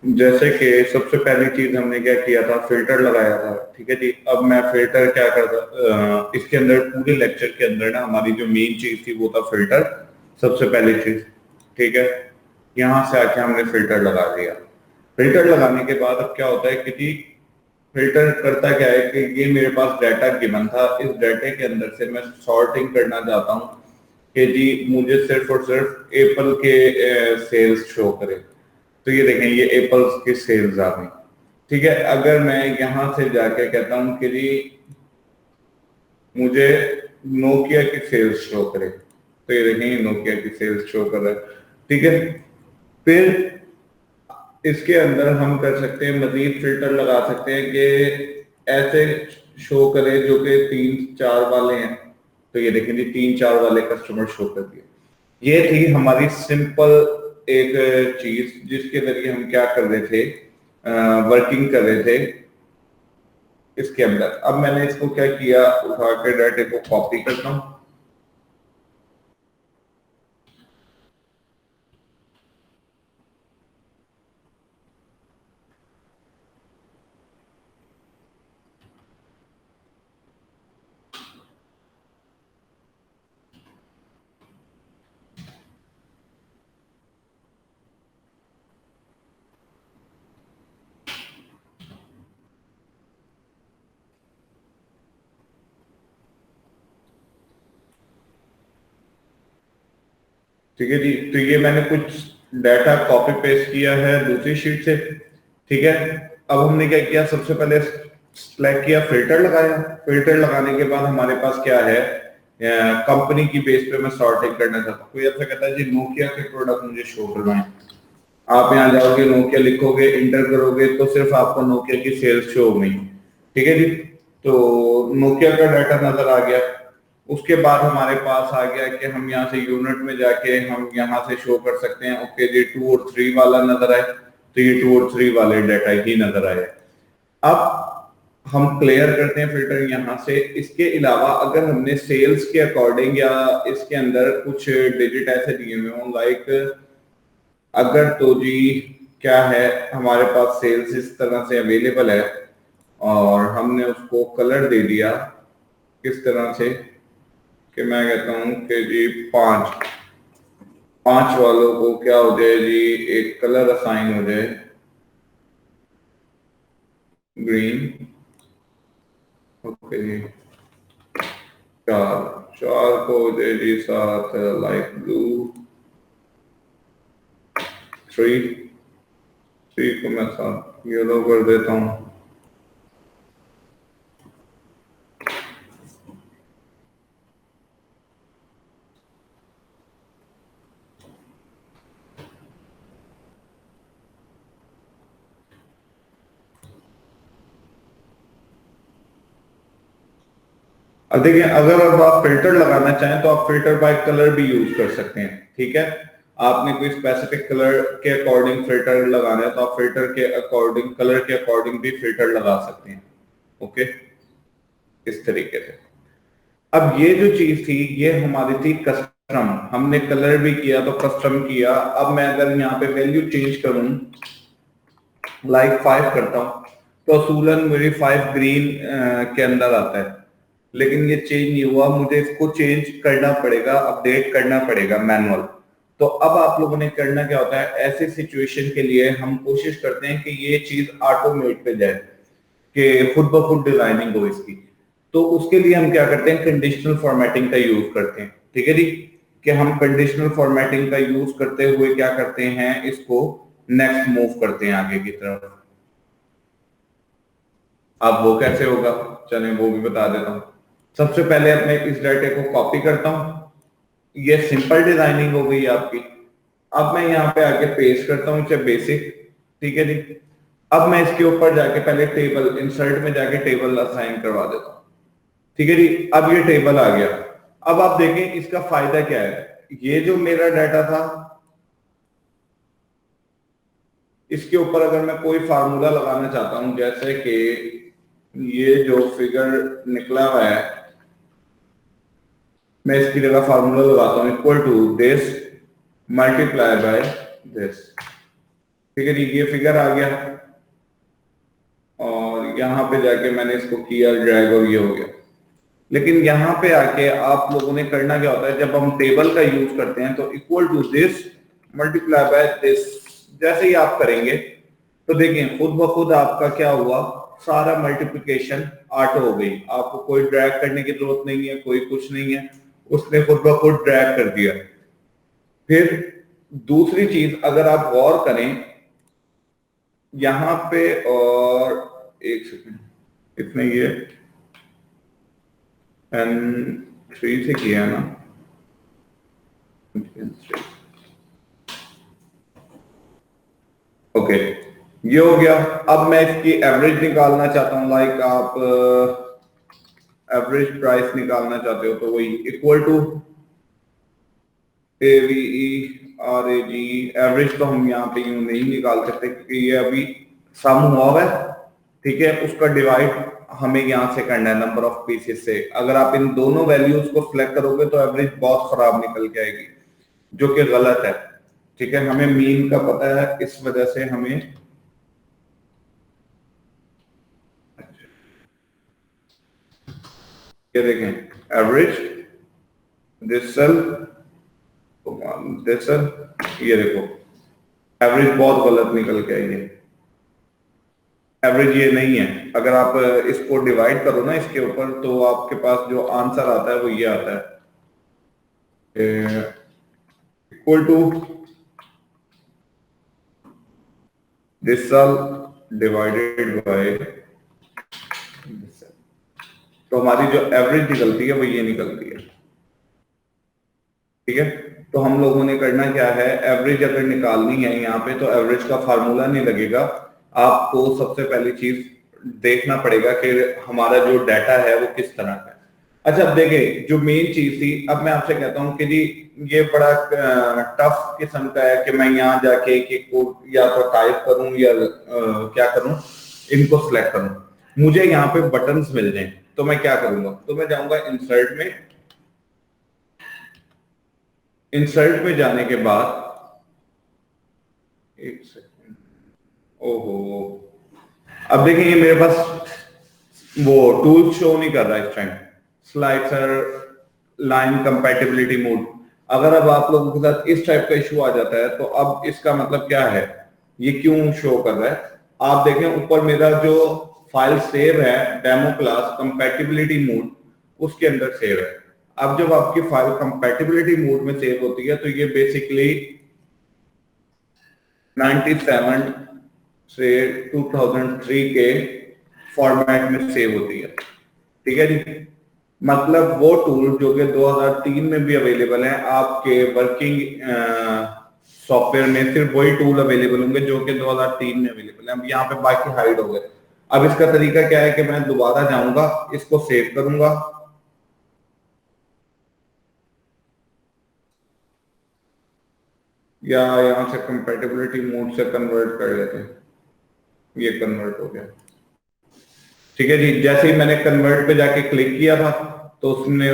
जैसे कि सबसे पहली चीज हमने क्या किया था, फिल्टर लगाया था। ठीक है जी। अब मैं फिल्टर क्या करता, इसके अंदर पूरे लेक्चर के अंदर ना हमारी जो मेन चीज थी वो था फिल्टर, सबसे पहली चीज। ठीक है। यहाँ से आके हमने फिल्टर लगा दिया। फिल्टर लगाने के बाद अब क्या होता है कि जी, फिल्टर करता क्या है कि ये मेरे पास डाटा गिवन था, इस डाटे के अंदर से मैं सॉर्टिंग करना चाहता हूँ कि जी मुझे सिर्फ और सिर्फ एप्पल के सेल्स शो करे। तो ये देखें, ये एप्पल्स की सेल्स आ गई। ठीक है। अगर मैं यहाँ से जाके कहता हूँ कि जी मुझे नोकिया की सेल्स शो करे, तो ये देखें नोकिया की सेल्स शो कर रहा है। ठीक है। फिर इसके अंदर हम कर सकते हैं, मजीद फिल्टर लगा सकते हैं कि ऐसे शो करे जो कि 3 4 वाले हैं। तो ये देखें जी, 3 4 वाले कस्टमर शो कर दिए। ये थी हमारी सिंपल एक चीज जिसके जरिए हम क्या कर रहे थे, वर्किंग कर रहे थे इसके अंदर। अब मैंने इसको क्या किया, उठा के डाटे को कॉपी करता हूँ। ठीक है जी। तो ये मैंने कुछ डाटा कॉपी पेस्ट किया है दूसरी शीट से। ठीक है। अब हमने क्या किया, सबसे पहले सेलेक्ट किया, फिल्टर लगाया। फिल्टर लगाने के बाद हमारे पास क्या है, कंपनी की बेस पे मैं सॉर्टिंग करना चाहता हूँ। कोई ऐसा कहता है जी नोकिया के प्रोडक्ट मुझे शो करवाएं। आप यहाँ जाओगे, नोकिया लिखोगे, इंटर करोगे तो सिर्फ आपको नोकिया की सेल्स शो हो गई। ठीक है जी। तो नोकिया का डाटा नजर आ गया। उसके बाद हमारे पास आ गया कि हम यहाँ से यूनिट में जाके हम यहाँ से शो कर सकते हैं। ओके जी, 2 और 3 वाला नजर आए, तो ये 2 और 3 वाले डाटा ही नजर आए। अब हम क्लियर करते हैं फिल्टर यहाँ से। इसके अलावा अगर हमने सेल्स के अकॉर्डिंग या इसके अंदर कुछ डिजिट ऐसे दिए हुए हों, लाइक अगर तो जी क्या है, हमारे पास सेल्स इस तरह से अवेलेबल है और हमने उसको कलर दे दिया किस तरह से, कि मैं कहता हूं कि जी 5 वालों को क्या हो जाए जी, एक कलर असाइन हो जाए, ग्रीन। ओके जी। 4 4 को हो जाए जी साथ लाइट ब्लू। 3 को मैं साथ येलो कर देता हूँ। अब देखिए, अगर अब आप फिल्टर लगाना चाहें तो आप फिल्टर बाय कलर भी यूज कर सकते हैं। ठीक है। आपने कोई स्पेसिफिक कलर के अकॉर्डिंग फिल्टर लगाना है तो आप फिल्टर के अकॉर्डिंग, कलर के अकॉर्डिंग भी फिल्टर लगा सकते हैं। ओके, इस तरीके से। अब ये जो चीज थी ये हमारी थी कस्टम, हमने कलर भी किया तो कस्टम किया। अब मैं अगर यहाँ पे वैल्यू चेंज करूं, लाइक 5 करता हूं, तो असूलन मेरी 5 ग्रीन के अंदर आता है। लेकिन ये चेंज नहीं हुआ, मुझे इसको चेंज करना पड़ेगा, अपडेट करना पड़ेगा मैनुअल। तो अब आप लोगों ने करना क्या होता है, ऐसे सिचुएशन के लिए हम कोशिश करते हैं कि ये चीज ऑटोमेट पे जाए, कि खुद ब खुद डिजाइनिंग हो इसकी। तो उसके लिए हम क्या करते हैं, कंडीशनल फॉर्मेटिंग का यूज करते हैं। ठीक है जी। कि हम कंडीशनल फॉर्मेटिंग का यूज करते हुए क्या करते हैं, इसको नेक्स्ट मूव करते हैं आगे की तरफ। अब वो कैसे होगा, चलें वो भी बता देता हूँ। सबसे पहले अपने इस डाटे को कॉपी करता हूँ। ये सिंपल डिजाइनिंग हो गई आपकी। अब मैं यहाँ पे आके पेस्ट करता हूँ इसे बेसिक। ठीक है जी। अब मैं इसके ऊपर जाके पहले टेबल इंसर्ट में जाके टेबल असाइन करवा देता हूँ। ठीक है जी। अब ये टेबल आ गया। अब आप देखें इसका फायदा क्या है, ये जो मेरा डाटा था इसके ऊपर अगर मैं कोई फार्मूला लगाना चाहता हूं, जैसे कि ये जो फिगर निकला हुआ है, मैं इसकी जगह फार्मूला लगाता हूं, equal to this multiply by this. ठीक है जी, ये फिगर आ गया और यहाँ पे जाके मैंने इसको किया ड्रैग और ये हो गया। लेकिन यहाँ पे आके आप लोगों ने करना क्या होता है, जब हम टेबल का यूज करते हैं तो equal to this multiply by this जैसे ही आप करेंगे तो देखें खुद ब खुद आपका क्या हुआ, सारा मल्टीप्लिकेशन ऑटो हो गई, आपको कोई ड्रैग करने की जरूरत नहीं है, कोई कुछ नहीं है, उसने खुद ब खुद ड्रैग कर दिया। फिर दूसरी चीज अगर आप गौर करें यहां पे, और एक सेकंड, इसमें ये N3 से किया ना, ओके ये हो गया। अब मैं इसकी एवरेज निकालना चाहता हूं, लाइक आप एवरेज प्राइस निकालना चाहते हो तो वही इक्वल टू AVE एवरेज तो हम यहाँ पे यूं नहीं निकाल सकते क्योंकि ये अभी सम हुआ है, ठीक है, उसका डिवाइड हमें यहाँ से करना है नंबर ऑफ पीसेस से। अगर आप इन दोनों वैल्यूज को सिलेक्ट करोगे तो एवरेज बहुत खराब निकल के आएगी, जो कि गलत है, ठीक है। हमें मीन का पता है, इस वजह से हमें ये देखें average this cell, this cell, ये देखो एवरेज बहुत गलत निकल के आई है, एवरेज ये नहीं है। अगर आप इसको डिवाइड करो ना इसके ऊपर तो आपके पास जो आंसर आता है वो ये आता है equal to this cell divided by, तो हमारी जो एवरेज निकलती है वो ये निकलती है, ठीक है। तो हम लोगों ने करना क्या है, एवरेज अगर निकालनी है यहाँ पे तो एवरेज का फार्मूला नहीं लगेगा, आपको सबसे पहली चीज देखना पड़ेगा कि हमारा जो डाटा है वो किस तरह का है। अच्छा अब देखिए जो मेन चीज थी, अब मैं आपसे कहता हूँ कि जी ये बड़ा टफ किस्म का है कि मैं यहाँ जाके कि कोड या तो टाइप करूं या क्या करूं, इनको सिलेक्ट करूं, मुझे यहाँ पे बटन्स मिल जाएं तो मैं क्या करूंगा, तो मैं जाऊंगा इंसर्ट में, इंसर्ट में जाने के बाद एक सेकंड, ओहो अब देखिए ये मेरे पास वो टूल शो नहीं कर रहा इस time, slicer line compatibility mode. अगर अब आप लोगों के साथ इस टाइप का इशू आ जाता है तो अब इसका मतलब क्या है, ये क्यों शो कर रहा है, आप देखें ऊपर मेरा जो फाइल सेव है डेमो क्लास कंपैटिबिलिटी मोड उसके अंदर सेव है। अब जब आपकी फाइल कंपैटिबिलिटी मोड में सेव होती है तो ये बेसिकली 97 से 2003 के फॉर्मेट में सेव होती है, ठीक है जी। मतलब वो टूल जो कि 2003 में भी अवेलेबल है आपके वर्किंग सॉफ्टवेयर में, सिर्फ वही टूल अवेलेबल होंगे जो कि 2003 में अवेलेबल है। अब यहाँ पे बाकी हाइड हो गए। अब इसका तरीका क्या है कि मैं दोबारा जाऊंगा, इसको सेव करूंगा, या यहां से कंपैटिबिलिटी मोड से कन्वर्ट कर लेते हैं, ये कन्वर्ट हो गया, ठीक है जी। जैसे ही मैंने कन्वर्ट पे जाके क्लिक किया था तो उसने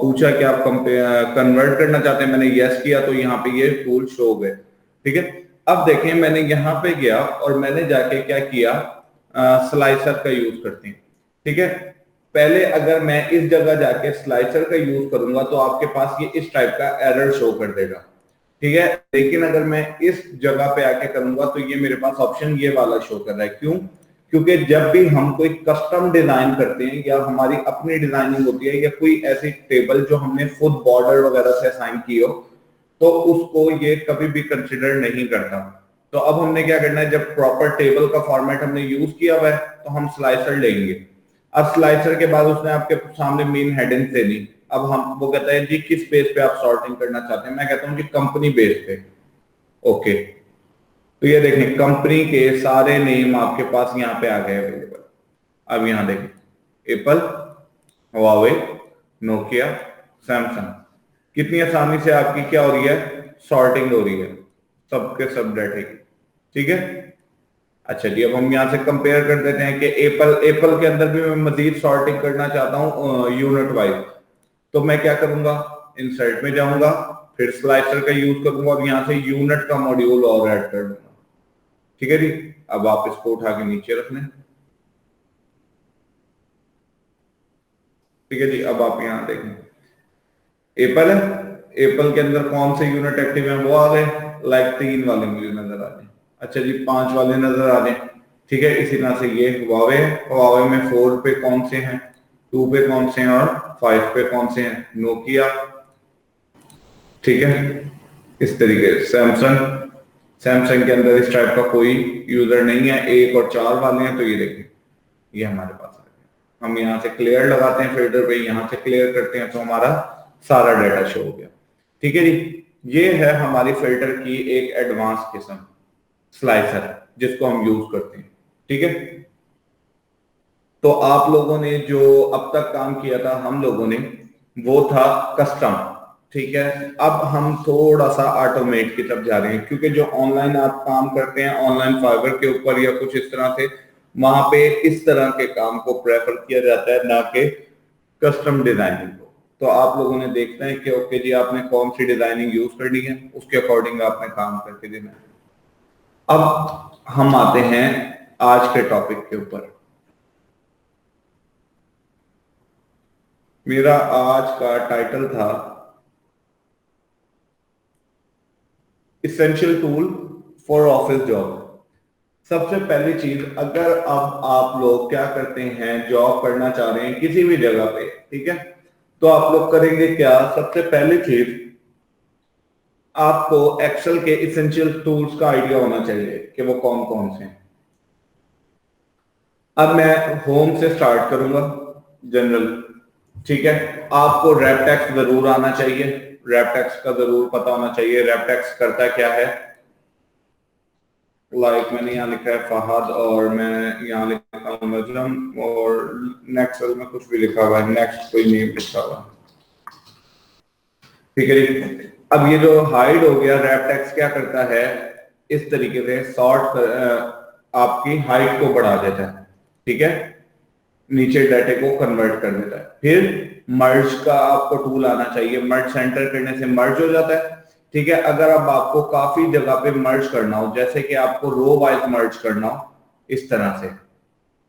पूछा कि आप कन्वर्ट करना चाहते हैं, मैंने यस किया तो यहाँ पे ये टूल शो हो गए, ठीक है। अब देखें मैंने यहाँ पे गया और मैंने जाके क्या किया, स्लाइसर का यूज करते हैं, ठीक है। पहले अगर मैं इस जगह जाके स्लाइसर का यूज करूंगा तो आपके पास ये इस टाइप का एरर शो कर देगा, ठीक है। लेकिन अगर मैं इस जगह पे आके करूंगा तो ये मेरे पास ऑप्शन ये वाला शो कर रहा है, क्यों, क्योंकि जब भी हम कोई कस्टम डिजाइन करते हैं या हमारी अपनी डिजाइनिंग होती है या कोई ऐसी टेबल जो हमने खुद बॉर्डर वगैरह से असाइन की हो तो उसको ये कभी भी कंसिडर नहीं करता। तो अब हमने क्या करना है, जब प्रॉपर टेबल का फॉर्मेट हमने यूज किया हुआ है तो हम स्लाइसर लेंगे। अब स्लाइसर के बाद उसने आपके सामने मेन हेडिंग दे दी, अब हम वो कहता है जी किस बेस पे आप सॉर्टिंग करना चाहते हैं, मैं कहता हूँ कि कंपनी बेस पे, ओके। तो ये देखें कंपनी के सारे नेम आपके पास यहाँ पे आ गए अवेलेबल। अब यहाँ देखें एप्पल, हुआवे, नोकिया, सैमसंग, कितनी आसानी से आपकी क्या हो रही है, सॉर्टिंग हो रही है सबके सब डाटे की, ठीक है। अच्छा जी अब हम यहाँ से कंपेयर कर देते हैं कि एप्पल, एप्पल के अंदर भी मैं मजीद सॉर्टिंग करना चाहता हूँ यूनिट वाइज, तो मैं क्या करूंगा, इंसर्ट में जाऊंगा, फिर स्लाइसर का यूज करूंगा और यहाँ से यूनिट का मॉड्यूल और ऐड कर दूंगा, ठीक है जी। अब आप इसको उठा के नीचे रख लें। ठीक है जी। अब आप यहाँ देखें, एप्पल है, एप्पल के अंदर कौन से यूनिट एक्टिव है वो आ गए, लाइक 3 वाले मुझे नजर आ रहे। अच्छा जी, 5 वाले नजर आ रहे। ठीक है, इसी तरह से ये हुआवे है, हुआवे में 4 पे कौन से हैं, 2 पे कौन से हैं और 5 पे कौन से हैं, नोकिया। ठीक है, इस तरीके से सैमसंग, सैमसंग के अंदर इस टाइप का कोई यूजर नहीं है, 1 और 4 वाले हैं। तो ये देखें, ये हमारे पास आ गया। हम यहाँ से क्लियर लगाते हैं फिल्टर पे, यहाँ से क्लियर करते हैं तो हमारा सारा डाटा शो हो गया। ठीक है जी, ये है हमारी फिल्टर की एक एडवांस किस्म, स्लाइसर, जिसको हम यूज करते हैं। ठीक है, तो आप लोगों ने जो अब तक काम किया था हम लोगों ने, वो था कस्टम। ठीक है, अब हम थोड़ा सा ऑटोमेट की तरफ जा रहे हैं, क्योंकि जो ऑनलाइन आप काम करते हैं ऑनलाइन फाइबर के ऊपर या कुछ इस तरह से, वहां पे इस तरह के काम को प्रेफर किया जाता है, ना कि कस्टम डिजाइनिंग को। तो आप लोगों ने देखना है कि ओके जी, आपने कौन सी डिजाइनिंग यूज करनी है, उसके अकॉर्डिंग आपने काम करके देना है। अब हम आते हैं आज के टॉपिक के ऊपर। मेरा आज का टाइटल था essential tool for office job. सबसे पहली चीज, अगर अब आप लोग क्या करते हैं, जॉब करना चाह रहे हैं किसी भी जगह पे, ठीक है, तो आप लोग करेंगे क्या, सबसे पहली चीज आपको एक्सेल के इसेंशियल टूल्स का आइडिया होना चाहिए कि वो कौन कौन से हैं। अब मैं होम से स्टार्ट करूंगा, जनरल। ठीक है, आपको रैपटेक्स जरूर आना चाहिए, रैपटेक्स का जरूर पता होना चाहिए। रैपटेक्स करता क्या है, लाइक मैंने यहाँ लिखा है फहद, और मैं यहाँ लिखा हूँ नजम, और नेक्स्ट में कुछ भी लिखा हुआ है, नेक्स्ट कोई नेम लिखा हुआ है। ठीक है जी, अब ये जो हाइड हो गया, रैपटेक्स क्या करता है, इस तरीके से सॉर्ट आपकी हाइट को बढ़ा देता है। ठीक है, नीचे डाटे को कन्वर्ट कर देता है। फिर मर्ज का आपको टूल आना चाहिए, मर्ज सेंटर करने से मर्ज हो जाता है। ठीक है, अगर अब आपको काफी जगह पे मर्ज करना हो, जैसे कि आपको रो वाइज मर्ज करना हो, इस तरह से,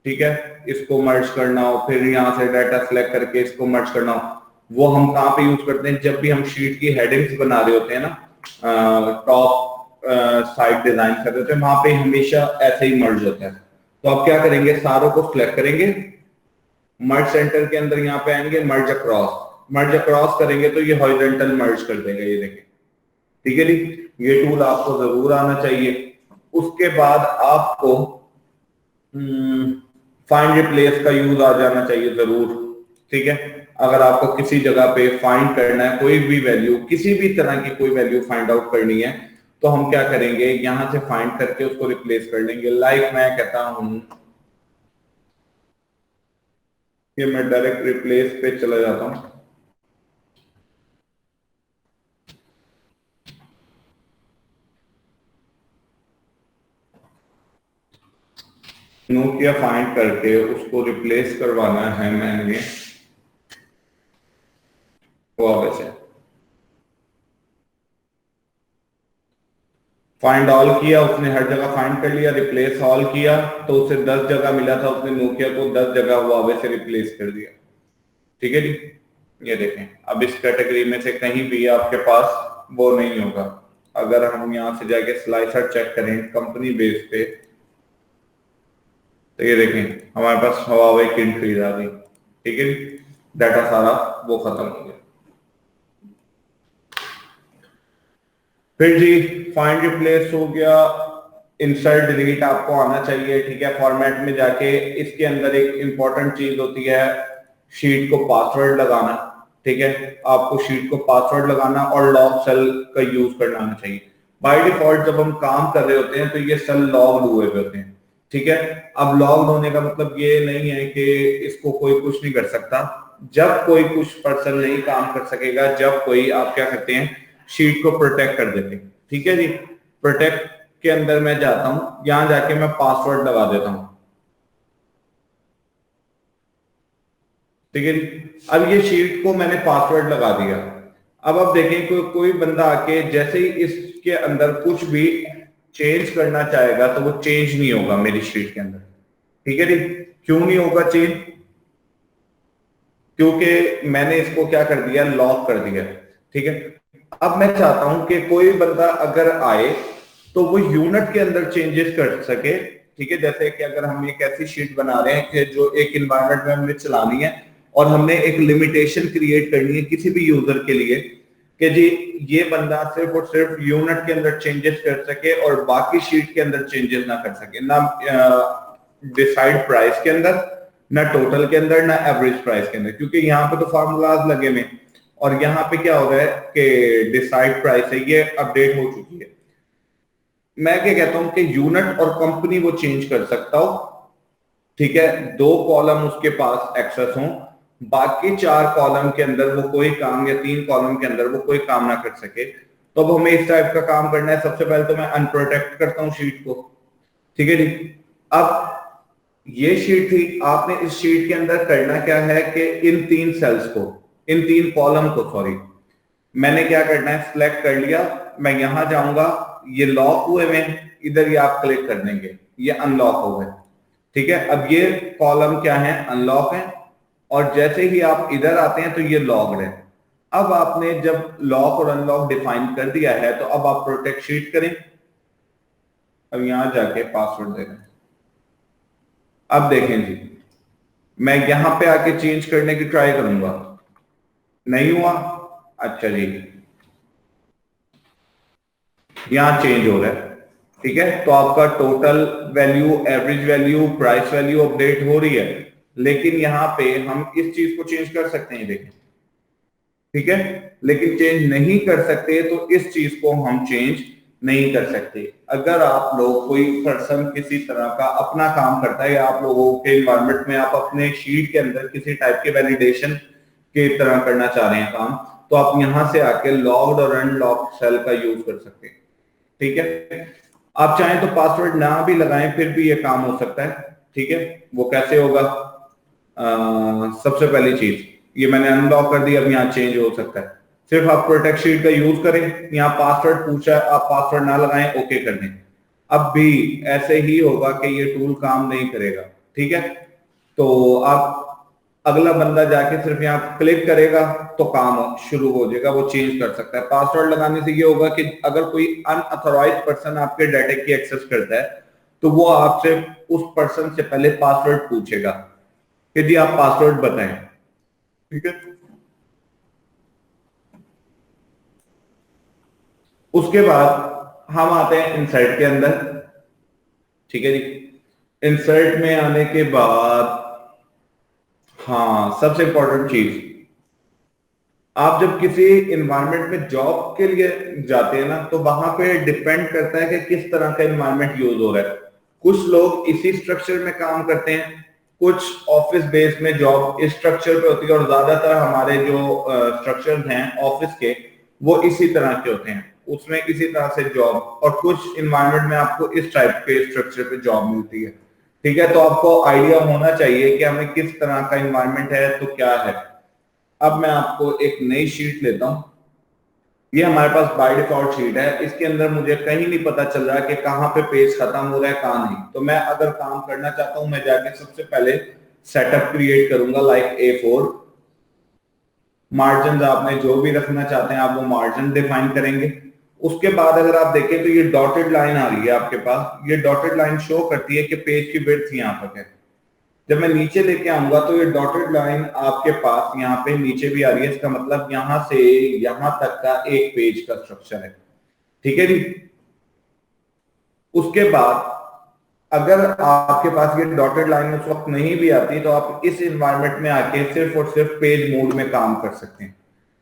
ठीक है, इसको मर्ज करना हो, फिर यहाँ से डाटा सेलेक्ट करके इसको मर्ज करना हो, वो हम कहाँ पे यूज करते हैं, जब भी हम शीट की हेडिंग्स बना रहे होते हैं ना, टॉप साइड डिजाइन कर रहे होते हैं, वहां पे हमेशा ऐसे ही मर्ज होता है। तो आप क्या करेंगे, सारों को सिलेक्ट करेंगे, मर्ज सेंटर के अंदर यहाँ पे आएंगे, मर्ज अक्रॉस, मर्ज अक्रॉस करेंगे तो ये हॉरिजॉन्टल मर्ज कर देगा, ये देखें। ठीक है जी, ये टूल आपको जरूर आना चाहिए। उसके बाद आपको फाइंड रिप्लेस का यूज आ जाना चाहिए जरूर। ठीक है, अगर आपको किसी जगह पे फाइंड करना है, कोई भी वैल्यू, किसी भी तरह की कोई वैल्यू फाइंड आउट करनी है, तो हम क्या करेंगे, यहां से फाइंड करके उसको रिप्लेस कर लेंगे। लाइक मैं कहता हूं कि मैं डायरेक्ट रिप्लेस पे चला जाता हूं। नोकिया फाइंड करके उसको रिप्लेस करवाना है मैंने हुआवे से। फाइंड ऑल किया, उसने हर जगह फाइंड कर लिया, रिप्लेस ऑल किया तो उसे 10 जगह मिला था, उसने नोकिया को 10 जगह हुआवे से रिप्लेस कर दिया। ठीक है जी, ये देखें, अब इस कैटेगरी में से कहीं भी आपके पास वो नहीं होगा। अगर हम यहाँ से जाके स्लाइसर चेक करें कंपनी बेस पे, तो ये देखें हमारे पास हुआवे की एंट्रीज आ गई। ठीक है जी, डाटा सारा वो खत्म हो गया। फिर जी फाइंड रिप्लेस हो गया, इंसर्ट डिलीट आपको आना चाहिए। ठीक है, फॉर्मेट में जाके इसके अंदर एक इंपॉर्टेंट चीज होती है, शीट को पासवर्ड लगाना। ठीक है, आपको शीट को पासवर्ड लगाना और लॉग सेल का यूज करना आना चाहिए। बाय डिफॉल्ट जब हम काम कर रहे होते हैं तो ये सेल लॉग्ड हुए होते हैं। ठीक है, अब लॉग्ड होने का मतलब ये नहीं है कि इसको कोई कुछ नहीं कर सकता। जब कोई कुछ पर्सन नहीं काम कर सकेगा, जब कोई, आप क्या करते हैं, शीट को प्रोटेक्ट कर देते हैं। ठीक है जी, प्रोटेक्ट के अंदर मैं जाता हूं, यहां जाके मैं पासवर्ड लगा देता हूं। ठीक है जी, अब ये शीट को मैंने पासवर्ड लगा दिया। अब आप देखें कोई बंदा आके जैसे ही इसके अंदर कुछ भी चेंज करना चाहेगा तो वो चेंज नहीं होगा मेरी शीट के अंदर। ठीक है जी। क्यों नहीं होगा चेंज? क्योंकि मैंने इसको क्या कर दिया, लॉक कर दिया। ठीक है। अब मैं चाहता हूं कि कोई बंदा अगर आए तो वो यूनिट के अंदर चेंजेस कर सके। ठीक है। जैसे कि अगर हम एक ऐसी शीट बना रहे हैं कि जो एक इन्वायरमेंट में हमने चलानी है और हमने एक लिमिटेशन क्रिएट करनी है किसी भी यूजर के लिए कि जी ये बंदा सिर्फ और सिर्फ यूनिट के अंदर चेंजेस कर सके और बाकी शीट के अंदर चेंजेस ना कर सके, ना डिसाइड प्राइस के अंदर, ना टोटल के अंदर, ना एवरेज प्राइस के अंदर, क्योंकि यहाँ पे तो फार्मूलाज लगे हुए और यहाँ पे क्या हो रहा है कि डिसाइड प्राइस है ये अपडेट हो चुकी है। मैं क्या कहता हूं कि यूनिट और कंपनी वो चेंज कर सकता हो। ठीक है। 2 कॉलम उसके पास एक्सेस हो, बाकी 4 कॉलम के अंदर वो कोई काम, या 3 कॉलम के अंदर वो कोई काम ना कर सके। तो अब हमें इस टाइप का काम करना है। सबसे पहले तो मैं अनप्रोटेक्ट करता हूं शीट को। ठीक है जी। अब ये शीट थी, आपने इस शीट के अंदर करना क्या है कि इन 3 सेल्स को, इन 3 कॉलम को, सॉरी, मैंने क्या करना है, सिलेक्ट कर लिया। मैं यहां जाऊंगा, ये लॉक हुए में, इधर ये आप क्लिक कर देंगे, ये अनलॉक हो गए। ठीक है। अब ये कॉलम क्या है, अनलॉक है, और जैसे ही आप इधर आते हैं तो ये लॉक्ड है। अब आपने जब लॉक और अनलॉक डिफाइन कर दिया है तो अब आप प्रोटेक्ट शीट करें। अब यहां जाके पासवर्ड दे दें। अब देखें जी, मैं यहां पे आके चेंज करने की ट्राई करूंगा, नहीं हुआ। अच्छा जी, यहां चेंज हो रहा है। ठीक है। तो आपका total value, average value, price value update हो रही है, लेकिन यहां पे हम इस चीज को चेंज कर सकते हैं, देखें। ठीक है। लेकिन चेंज नहीं कर सकते, तो इस चीज को हम चेंज नहीं कर सकते। अगर आप लोग, कोई पर्सन किसी तरह का अपना काम करता है, या आप लोगों के इन्वायरमेंट में आप अपने शीट के अंदर किसी टाइप के वैलिडेशन की तरह करना चाह रहे हैं काम, तो आप यहां से आके लॉक्ड और अनलॉक्ड सेल का यूज कर सकते हैं। ठीक है। आप चाहें तो पासवर्ड ना भी लगाएं, फिर भी ये काम हो सकता है। ठीक है। वो कैसे होगा? सबसे पहली चीज, ये मैंने अनलॉक कर दिया, अब यहाँ चेंज हो सकता है। सिर्फ आप प्रोटेक्ट शीट का यूज करें, यहाँ पासवर्ड पूछा है, आप पासवर्ड ना लगाएं, ओके कर दें। अब भी ऐसे ही होगा कि ये टूल काम नहीं करेगा। ठीक है। तो आप, अगला बंदा जाके सिर्फ यहाँ क्लिक करेगा तो काम शुरू हो जाएगा, वो चेंज कर सकता है। पासवर्ड लगाने से ये होगा कि अगर कोई अनऑथोराइज्ड पर्सन आपके डाटा की एक्सेस करता है तो वो आपसे, उस पर्सन से पहले पासवर्ड पूछेगा कि जी आप पासवर्ड बताएं। ठीक है। उसके बाद हम आते हैं इंसर्ट के अंदर। ठीक है जी। इंसर्ट में आने के बाद, हाँ, सबसे इंपॉर्टेंट चीज, आप जब किसी इन्वायरमेंट में जॉब के लिए जाते हैं ना, तो वहां पे डिपेंड करता है कि किस तरह का इन्वायरमेंट यूज हो रहा है। कुछ लोग इसी स्ट्रक्चर में काम करते हैं, कुछ ऑफिस बेस में जॉब इस स्ट्रक्चर पे होती है, और ज्यादातर हमारे जो स्ट्रक्चर हैं ऑफिस के, वो इसी तरह के होते हैं, उसमें इसी तरह से जॉब। और कुछ इन्वायरमेंट में आपको इस टाइप के स्ट्रक्चर पे जॉब मिलती है। ठीक है। तो आपको आइडिया होना चाहिए कि हमें किस तरह का इन्वायरमेंट है तो क्या है। अब मैं आपको एक नई शीट लेता हूं। ये हमारे पास बाय डिफॉल्ट शीट है, इसके अंदर मुझे कहीं नहीं पता चल रहा कि कहां पे पेज खत्म हो रहा है, कहां नहीं। तो मैं अगर काम करना चाहता हूं, मैं जाके सबसे पहले सेटअप क्रिएट करूंगा, लाइक A4। मार्जिन आपने जो भी रखना चाहते हैं आप वो मार्जिन डिफाइन करेंगे। उसके बाद अगर आप देखें तो ये डॉटेड लाइन आ रही है आपके पास, ये डॉटेड लाइन शो करती है कि पेज की विड्थ यहाँ तक है। जब मैं नीचे लेके आऊंगा तो ये डॉटेड लाइन आपके पास यहाँ पे नीचे भी आ रही है, इसका मतलब यहां से यहां तक का एक पेज का स्ट्रक्चर है। ठीक है जी। उसके बाद अगर आपके पास ये डॉटेड लाइन उस वक्त नहीं भी आती तो आप इस इन्वायरमेंट में आके सिर्फ और सिर्फ पेज मोड में काम कर सकते हैं।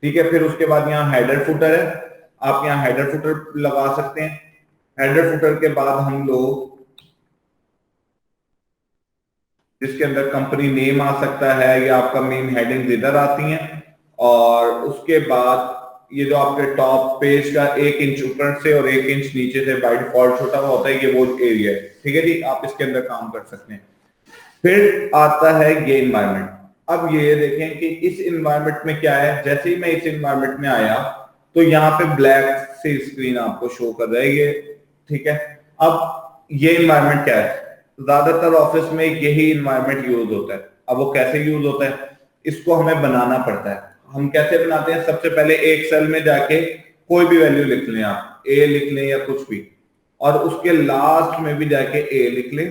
ठीक है। फिर उसके बाद यहाँ हेडर फुटर है, आप यहाँ हेडर फुटर लगा सकते हैं। हेडर फुटर के बाद हम लोग, जिसके अंदर कंपनी नेम आ सकता है, या आपका मेन हेडिंग इधर आती हैं। और उसके बाद ये जो आपके टॉप पेज का 1 इंच ऊपर से और 1 इंच नीचे से बाय डिफॉल्ट छोटा हुआ होता है, ये वो एरिया है। ठीक है जी। आप इसके अंदर काम कर सकते हैं। फिर आता है ये इन्वायरमेंट। अब ये देखें कि इस इन्वायरमेंट में क्या है। जैसे ही मैं इस इन्वायरमेंट में आया तो यहाँ पे ब्लैक सी स्क्रीन आपको शो कर रहा है ये। ठीक है। अब ये इन्वायरमेंट क्या है, ज्यादातर ऑफिस में यही इन्वायरमेंट यूज होता है। अब वो कैसे यूज होता है, इसको हमें बनाना पड़ता है। हम कैसे बनाते हैं, सबसे पहले एक सेल में जाके कोई भी वैल्यू लिख लें, आप ए लिख लें या कुछ भी, और उसके लास्ट में भी जाके ए लिख लें।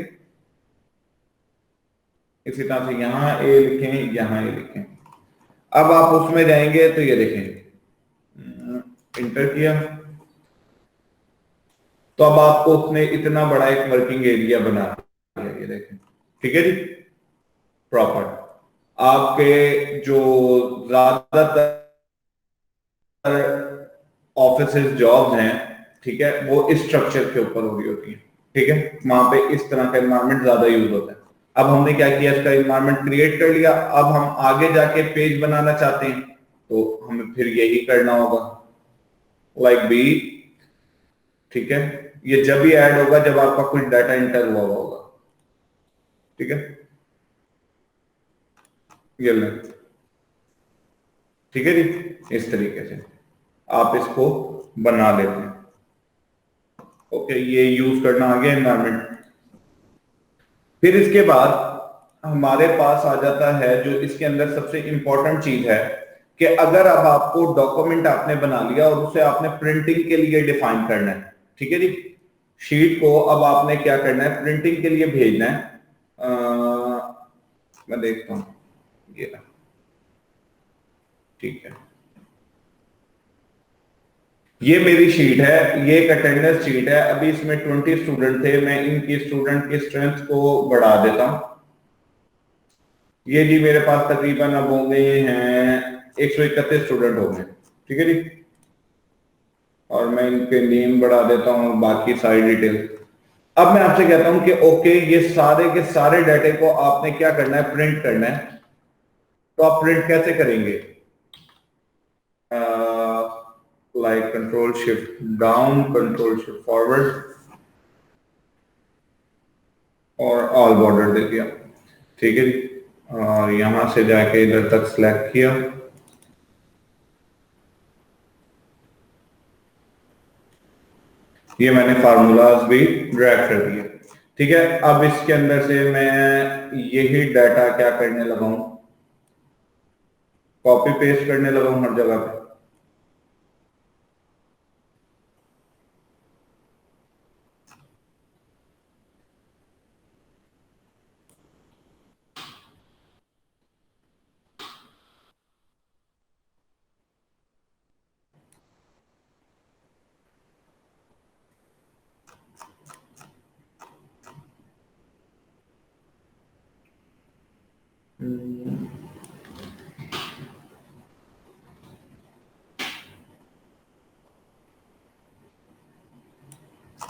इसी तरह से यहां ए लिखें, यहां ए लिखें। अब आप उसमें जाएंगे तो ये देखें, इंटर किया तो अब आपको उसने इतना बड़ा एक वर्किंग एरिया बना दिया, ये देखें। ठीक है जी, प्रॉपर आपके जो ज्यादातर ऑफिस जॉब्स हैं, ठीक है, वो इस स्ट्रक्चर के ऊपर हो रही होती है। ठीक है, वहां पे इस तरह का इन्वायरमेंट ज्यादा यूज होता है। अब हमने क्या किया, इसका इन्वायरमेंट क्रिएट कर लिया। अब हम आगे जाके पेज बनाना चाहते हैं तो हमें फिर यही करना होगा, लाइक बी। ठीक है, ये जब भी ऐड होगा जब आपका कुछ डाटा इंटर हुआ होगा। ठीक है, ये ले, ठीक है जी, इस तरीके से आप इसको बना लेते हैं। ओके, ये यूज करना आ गया एनवायरनमेंट। फिर इसके बाद हमारे पास आ जाता है जो इसके अंदर सबसे इंपॉर्टेंट चीज है कि अगर अब आपको डॉक्यूमेंट आपने बना लिया और उसे आपने प्रिंटिंग के लिए डिफाइन करना है। ठीक है जी, शीट को अब आपने क्या करना है, प्रिंटिंग के लिए भेजना है। मैं देखता हूं, ये रहा। ठीक है, ये मेरी शीट है, ये एक अटेंडेंस शीट है। अभी इसमें 20 स्टूडेंट थे, मैं इनकी स्टूडेंट की स्ट्रेंथ को बढ़ा देता हूं। ये जी मेरे पास तकरीबन अब हो गए हैं 131 स्टूडेंट हो गए। ठीक है जी, और मैं इनके नेम बढ़ा देता हूं, बाकी सारी डिटेल। अब मैं आपसे कहता हूं कि ओके, ये सारे के सारे डाटे को आपने क्या करना है, प्रिंट करना है। तो आप प्रिंट कैसे करेंगे, like control shift down, control shift forward और ऑल बॉर्डर दे दिया। ठीक है जी, और यहां से जाके इधर तक सिलेक्ट किया। ये मैंने फार्मूलाज भी ड्रैग कर दिए। ठीक है, अब इसके अंदर से मैं यही डाटा क्या करने लगा हूं, कॉपी पेस्ट करने लगा हूं हर जगह पे।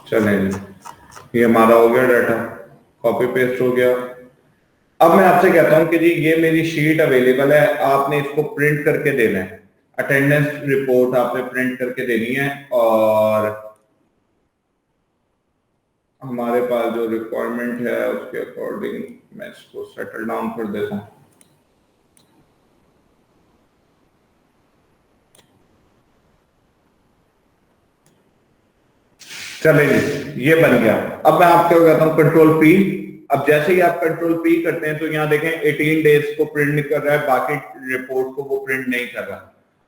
चलें, ये हमारा हो गया डाटा, कॉपी पेस्ट हो गया। अब मैं आपसे कहता हूं कि जी ये मेरी शीट अवेलेबल है, आपने इसको प्रिंट करके देना है। अटेंडेंस रिपोर्ट आपने प्रिंट करके देनी है, और हमारे पास जो रिक्वायरमेंट है उसके अकॉर्डिंग मैं इसको सेटल डाउन कर देता हूं। चलिए, ये बन गया। अब मैं आपको कहता हूँ कंट्रोल पी। अब जैसे ही आप कंट्रोल पी करते हैं तो यहाँ देखें 18 डेज को प्रिंट नहीं कर रहा है, बाकी रिपोर्ट को वो प्रिंट नहीं कर रहा।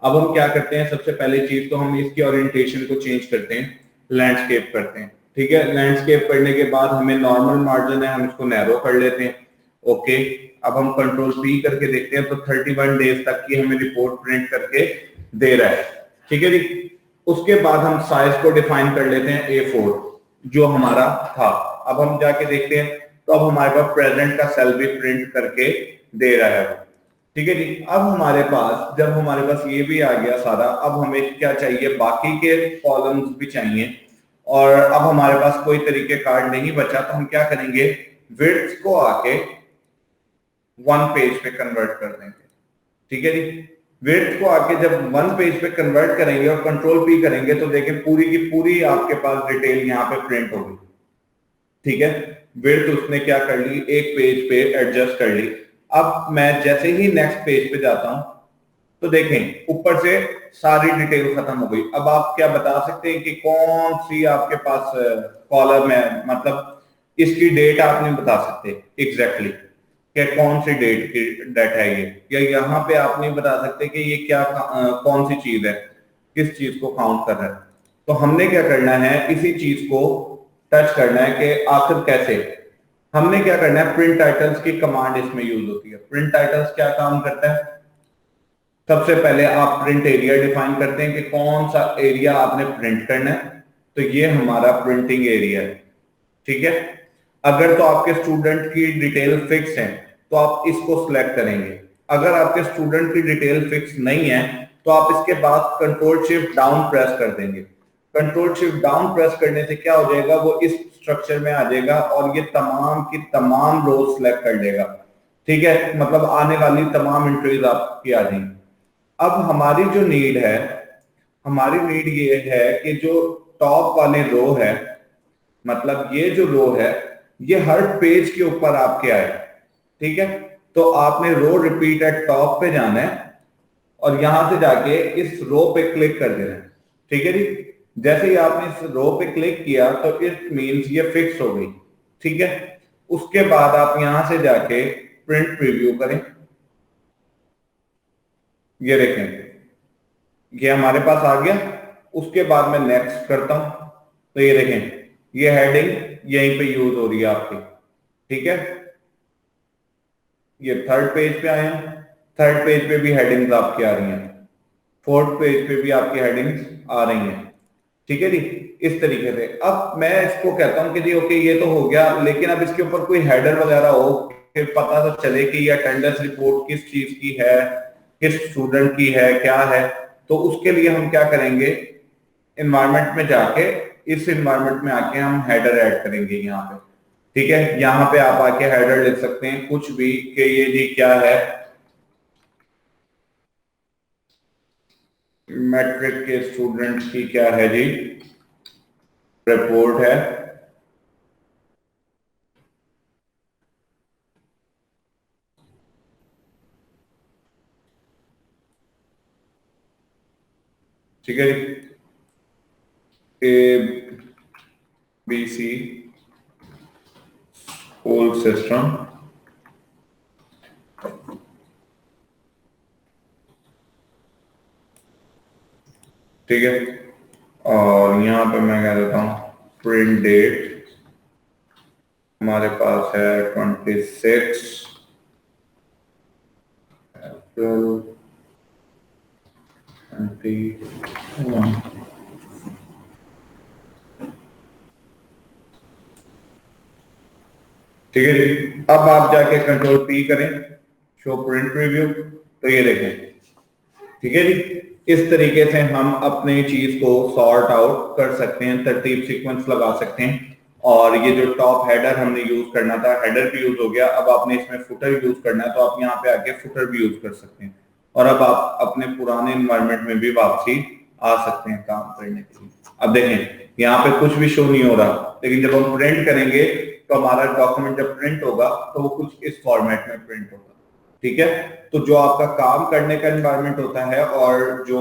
अब हम क्या करते हैं, सबसे पहले चीज तो हम इसकी ओरिएंटेशन को चेंज करते हैं, लैंडस्केप करते हैं। ठीक है, लैंडस्केप करने के बाद हमें नॉर्मल मार्जिन है, हम इसको नैरो कर लेते हैं। ओके, अब हम कंट्रोल पी करके देखते हैं तो 31 डेज तक की हमें रिपोर्ट प्रिंट करके दे रहा है। ठीक है जी, उसके बाद हम साइज को डिफाइन कर लेते हैं A4 जो हमारा था। अब हम जाके देखते हैं तो अब हमारे पास प्रेजेंट का सेल भी प्रिंट करके दे रहा है। ठीक है जी, अब हमारे पास जब हमारे पास ये भी आ गया सारा, अब हमें क्या चाहिए, बाकी के कॉलम्स भी चाहिए। और अब हमारे पास कोई तरीके कार्ड नहीं बचा, तो हम क्या करेंगे, विड्थ को आके 1 पेज पे कन्वर्ट कर देंगे। ठीक है जी, विड्थ को आके जब 1 पेज पे कन्वर्ट करेंगे और कंट्रोल पी करेंगे तो देखें पूरी की पूरी आपके पास डिटेल यहाँ पे प्रिंट होगी। ठीक है, विड्थ उसने क्या कर ली, एक पेज पे एडजस्ट कर ली। अब मैं जैसे ही नेक्स्ट पेज पे जाता हूं, तो देखें ऊपर से सारी डिटेल खत्म हो गई। अब आप क्या बता सकते हैं कि कौन सी आपके पास कॉलम है, मतलब इसकी डेट आप नहीं बता सकते एग्जैक्टली कि कौन सी डेट की डाटा है ये, या यहाँ पे आप नहीं बता सकते कि ये क्या कौन सी चीज है, किस चीज को काउंट कर रहा है। तो हमने क्या करना है, इसी चीज को टच करना है कि आखिर कैसे। हमने क्या करना है, प्रिंट टाइटल्स की कमांड इसमें यूज होती है। प्रिंट टाइटल्स क्या काम करता है, सबसे पहले आप प्रिंट एरिया डिफाइन करते हैं कि कौन सा एरिया आपने प्रिंट करना है। तो ये हमारा प्रिंटिंग एरिया है, ठीक है। अगर तो आपके स्टूडेंट की डिटेल फिक्स है तो आप इसको सिलेक्ट करेंगे। अगर आपके स्टूडेंट की डिटेल फिक्स नहीं है तो आप इसके बाद कंट्रोल शिफ्ट डाउन प्रेस कर देंगे। कंट्रोल शिफ्ट डाउन प्रेस करने से क्या हो जाएगा, वो इस स्ट्रक्चर में आ जाएगा और ये तमाम की तमाम रोज सिलेक्ट कर लेगा, ठीक है। मतलब आने वाली तमाम एंट्रीज आपकी आ जाएंगी। अब हमारी जो नीड है, हमारी नीड ये है कि जो टॉप वाली रो है, मतलब ये जो रो है ये हर पेज के ऊपर आपके आए, ठीक है। तो आपने रो रिपीट एट टॉप पे जाना है और यहां से जाके इस रो पे क्लिक कर देना है, ठीक है जी। जैसे ही आपने इस रो पे क्लिक किया तो इट मींस ये फिक्स हो गई, ठीक है। उसके बाद आप यहां से जाके प्रिंट प्रीव्यू करें। ये देखें ये हमारे पास आ गया। उसके बाद मैं नेक्स्ट करता हूं तो ये देखें ये हेडिंग यहीं पे यूज हो रही है आपकी, ठीक है। ये थर्ड पेज पे आए हैं, थर्ड पेज पे भी हेडिंग्स आपकी आ रही हैं, फोर्थ पेज पे भी आपकी हेडिंग्स आ रही हैं, ठीक है जी। इस तरीके से अब मैं इसको कहता हूं कि जी ओके ये तो हो गया, लेकिन अब इसके ऊपर कोई हेडर वगैरह हो कि पता तो चले कि ये अटेंडेंस रिपोर्ट किस चीज की है, किस स्टूडेंट की है, क्या है। तो उसके लिए हम क्या करेंगे, इन्वायरमेंट में जाके इस इन्वायरमेंट में आके हम हेडर ऐड करेंगे यहाँ पे, ठीक है। यहाँ पे आप आके हेडर लिख सकते हैं कुछ भी कि ये जी क्या है, मैट्रिक के स्टूडेंट की क्या है जी रिपोर्ट है, ठीक है जी। A B C school system, ठीक है। और यहाँ पे मैं कह देता हूँ प्रिंट डेट हमारे पास है 26 अप्रैल 21। ठीक है जी। अब आप जाके कंट्रोल पी करें, शो प्रिंट रिव्यू, तो ये देखें, ठीक है जी। इस तरीके से हम अपने चीज को सॉर्ट आउट कर सकते हैं, तरतीब सीक्वेंस लगा सकते हैं। और ये जो टॉप हेडर हमने यूज करना था, हेडर भी यूज हो गया। अब आपने इसमें फुटर यूज करना है तो आप यहाँ पे आके फुटर भी यूज कर सकते हैं। और अब आप अपने पुराने एनवायरनमेंट में भी वापसी आ सकते हैं काम करने के लिए। अब देखें यहाँ पे कुछ भी शो नहीं हो रहा, लेकिन जब हम प्रिंट करेंगे तो हमारा डॉक्यूमेंट जब प्रिंट होगा तो वो कुछ इस फॉर्मेट में प्रिंट होगा, ठीक है। तो जो आपका काम करने का एनवायरनमेंट होता है और जो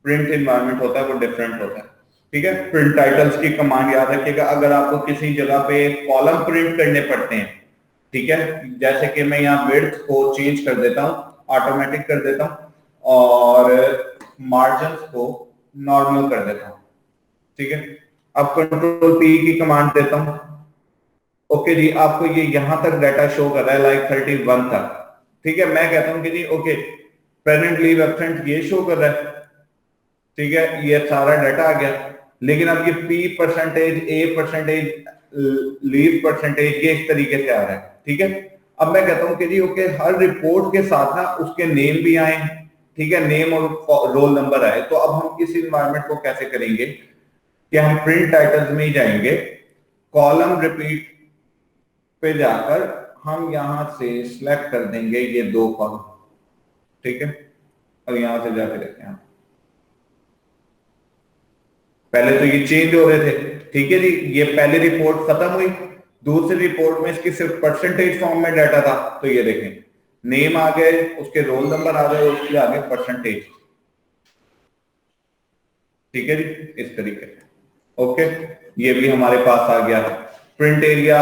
प्रिंट एनवायरनमेंट होता है वो डिफरेंट होता है, ठीक है। प्रिंट टाइटल्स की कमांड याद रखिएगा। अगर आपको किसी जगह पे कॉलम प्रिंट करने पड़ते हैं, ठीक है, जैसे कि मैं यहाँ विड्थ को चेंज कर देता हूँ, ऑटोमेटिक कर देता हूँ और मार्जिन को नॉर्मल कर देता हूँ, ठीक है। अब कंट्रोल पी की कमांड देता हूँ। ओके जी, आपको ये यहां तक डाटा शो कर रहा है लाइक 31 तक, ठीक है। मैं कहता हूं कि जी ओके प्रेजेंट लीव एब्सेंट ये शो कर रहा है, ठीक है, ये सारा डाटा आ गया। लेकिन अब ये P percentage, a percentage, leave percentage ये इस तरीके से आ रहा है, ठीक है। अब मैं कहता हूं कि जी ओके हर रिपोर्ट के साथ ना उसके नेम भी आए, ठीक है, नेम और रोल नंबर आए। तो अब हम इस इन्वायरमेंट को कैसे करेंगे कि हम प्रिंट टाइटल्स में ही जाएंगे, कॉलम रिपीट पे जाकर हम यहां से सिलेक्ट कर देंगे ये दो कॉलम, ठीक है। और यहां से जाके देखें आप, पहले तो ये चेंज हो रहे थे, ठीक है जी। ये पहली रिपोर्ट खत्म हुई, दूसरी रिपोर्ट में इसकी सिर्फ परसेंटेज फॉर्म में डाटा था, तो ये देखें नेम आ गए, उसके रोल नंबर आ गए, उसके आगे परसेंटेज। ठीक है जी, इस तरीके से। ओके, ये भी हमारे पास आ गया। प्रिंट एरिया,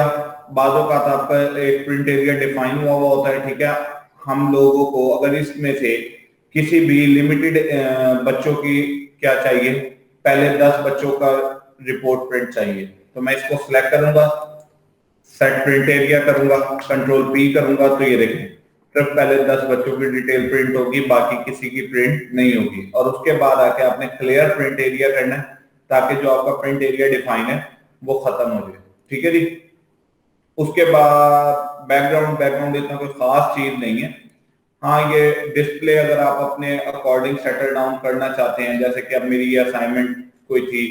बाजों का आपका एक प्रिंट एरिया डिफाइन हुआ हुआ होता है। ठीक है, हम लोगों को अगर इसमें से किसी भी लिमिटेड बच्चों की क्या चाहिए, पहले 10 बच्चों का रिपोर्ट प्रिंट चाहिए, तो मैं इसको सिलेक्ट करूंगा, सेट प्रिंट एरिया करूंगा, कंट्रोल पी करूंगा, तो ये देखें सिर्फ पहले 10 बच्चों की डिटेल प्रिंट होगी, बाकी किसी की प्रिंट नहीं होगी। और उसके बाद आके आपने क्लियर प्रिंट एरिया करना है, ताकि जो आपका प्रिंट एरिया डिफाइन है वो खत्म हो जाए। ठीक है जी। उसके बाद बैकग्राउंड, बैकग्राउंड इतना कोई खास चीज नहीं है। हाँ, ये डिस्प्ले अगर आप अपने अकॉर्डिंग सेटल डाउन करना चाहते हैं, जैसे कि अब मेरी ये असाइनमेंट कोई थी,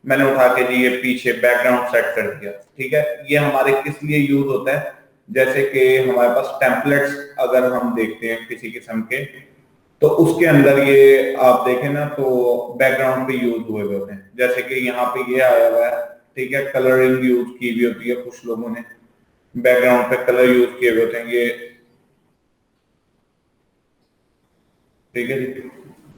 मैंने उठा के जी ये पीछे बैकग्राउंड सेट कर दिया। ठीक है, ये हमारे किस लिए यूज होता है, जैसे कि हमारे पास टेम्पलेट्स अगर हम देखते हैं किसी किस्म के, तो उसके अंदर ये आप देखें ना, तो बैकग्राउंड पे यूज हुए होते हैं। जैसे कि यहाँ पे ये आया हुआ है, ठीक है, कलरिंग यूज की हुई होती है, कुछ लोगों ने बैकग्राउंड पे कलर यूज किए हुए होते हैं ये। ठीक है जी,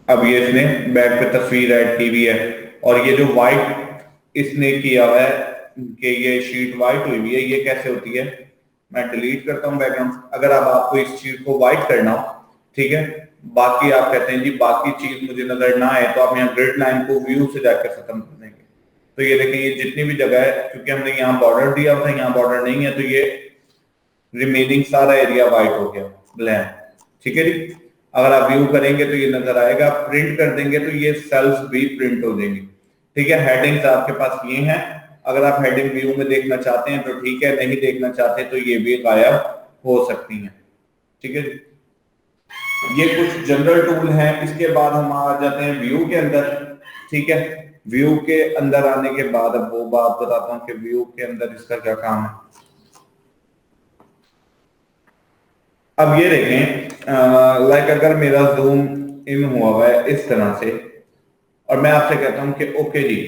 अब ये इसने बैक पे तस्वीर ऐड की हुई है, और ये जो व्हाइट इसने किया हुआ है कि ये शीट व्हाइट हुई हुई है, ये कैसे होती है, मैं डिलीट करता हूँ बैकग्राउंड। अगर अब आपको इस चीज को व्हाइट करना हो, ठीक है, बाकी आप कहते हैं जी बाकी चीज मुझे नजर ना आए, तो आप यहाँ ग्रिड लाइन को व्यू से जाकर खत्म कर देंगे। तो ये देखिए, ये जितनी भी जगह है, क्योंकि हमने यहाँ बॉर्डर दिया हुआ था, यहाँ बॉर्डर नहीं है, तो ये रिमेनिंग सारा एरिया व्हाइट हो गया, ब्लैक। ठीक है जी। अगर आप व्यू करेंगे तो ये नजर आएगा, प्रिंट कर देंगे तो ये सेल्स भी प्रिंट हो जाएंगी। ठीक है, हेडिंग्स आपके पास ये हैं, अगर आप हेडिंग व्यू में देखना चाहते हैं तो ठीक है, नहीं देखना चाहते तो ये भी गायब हो सकती हैं। ठीक है जी, ये कुछ जनरल टूल हैं। इसके बाद हम आ जाते हैं व्यू के अंदर। ठीक है, व्यू के अंदर आने के बाद अब वो बात बताता हूँ कि व्यू के अंदर इसका क्या काम है। अब ये देखें, लाइक अगर मेरा जूम इन हुआ है इस तरह से, और मैं आपसे कहता हूं कि ओके जी,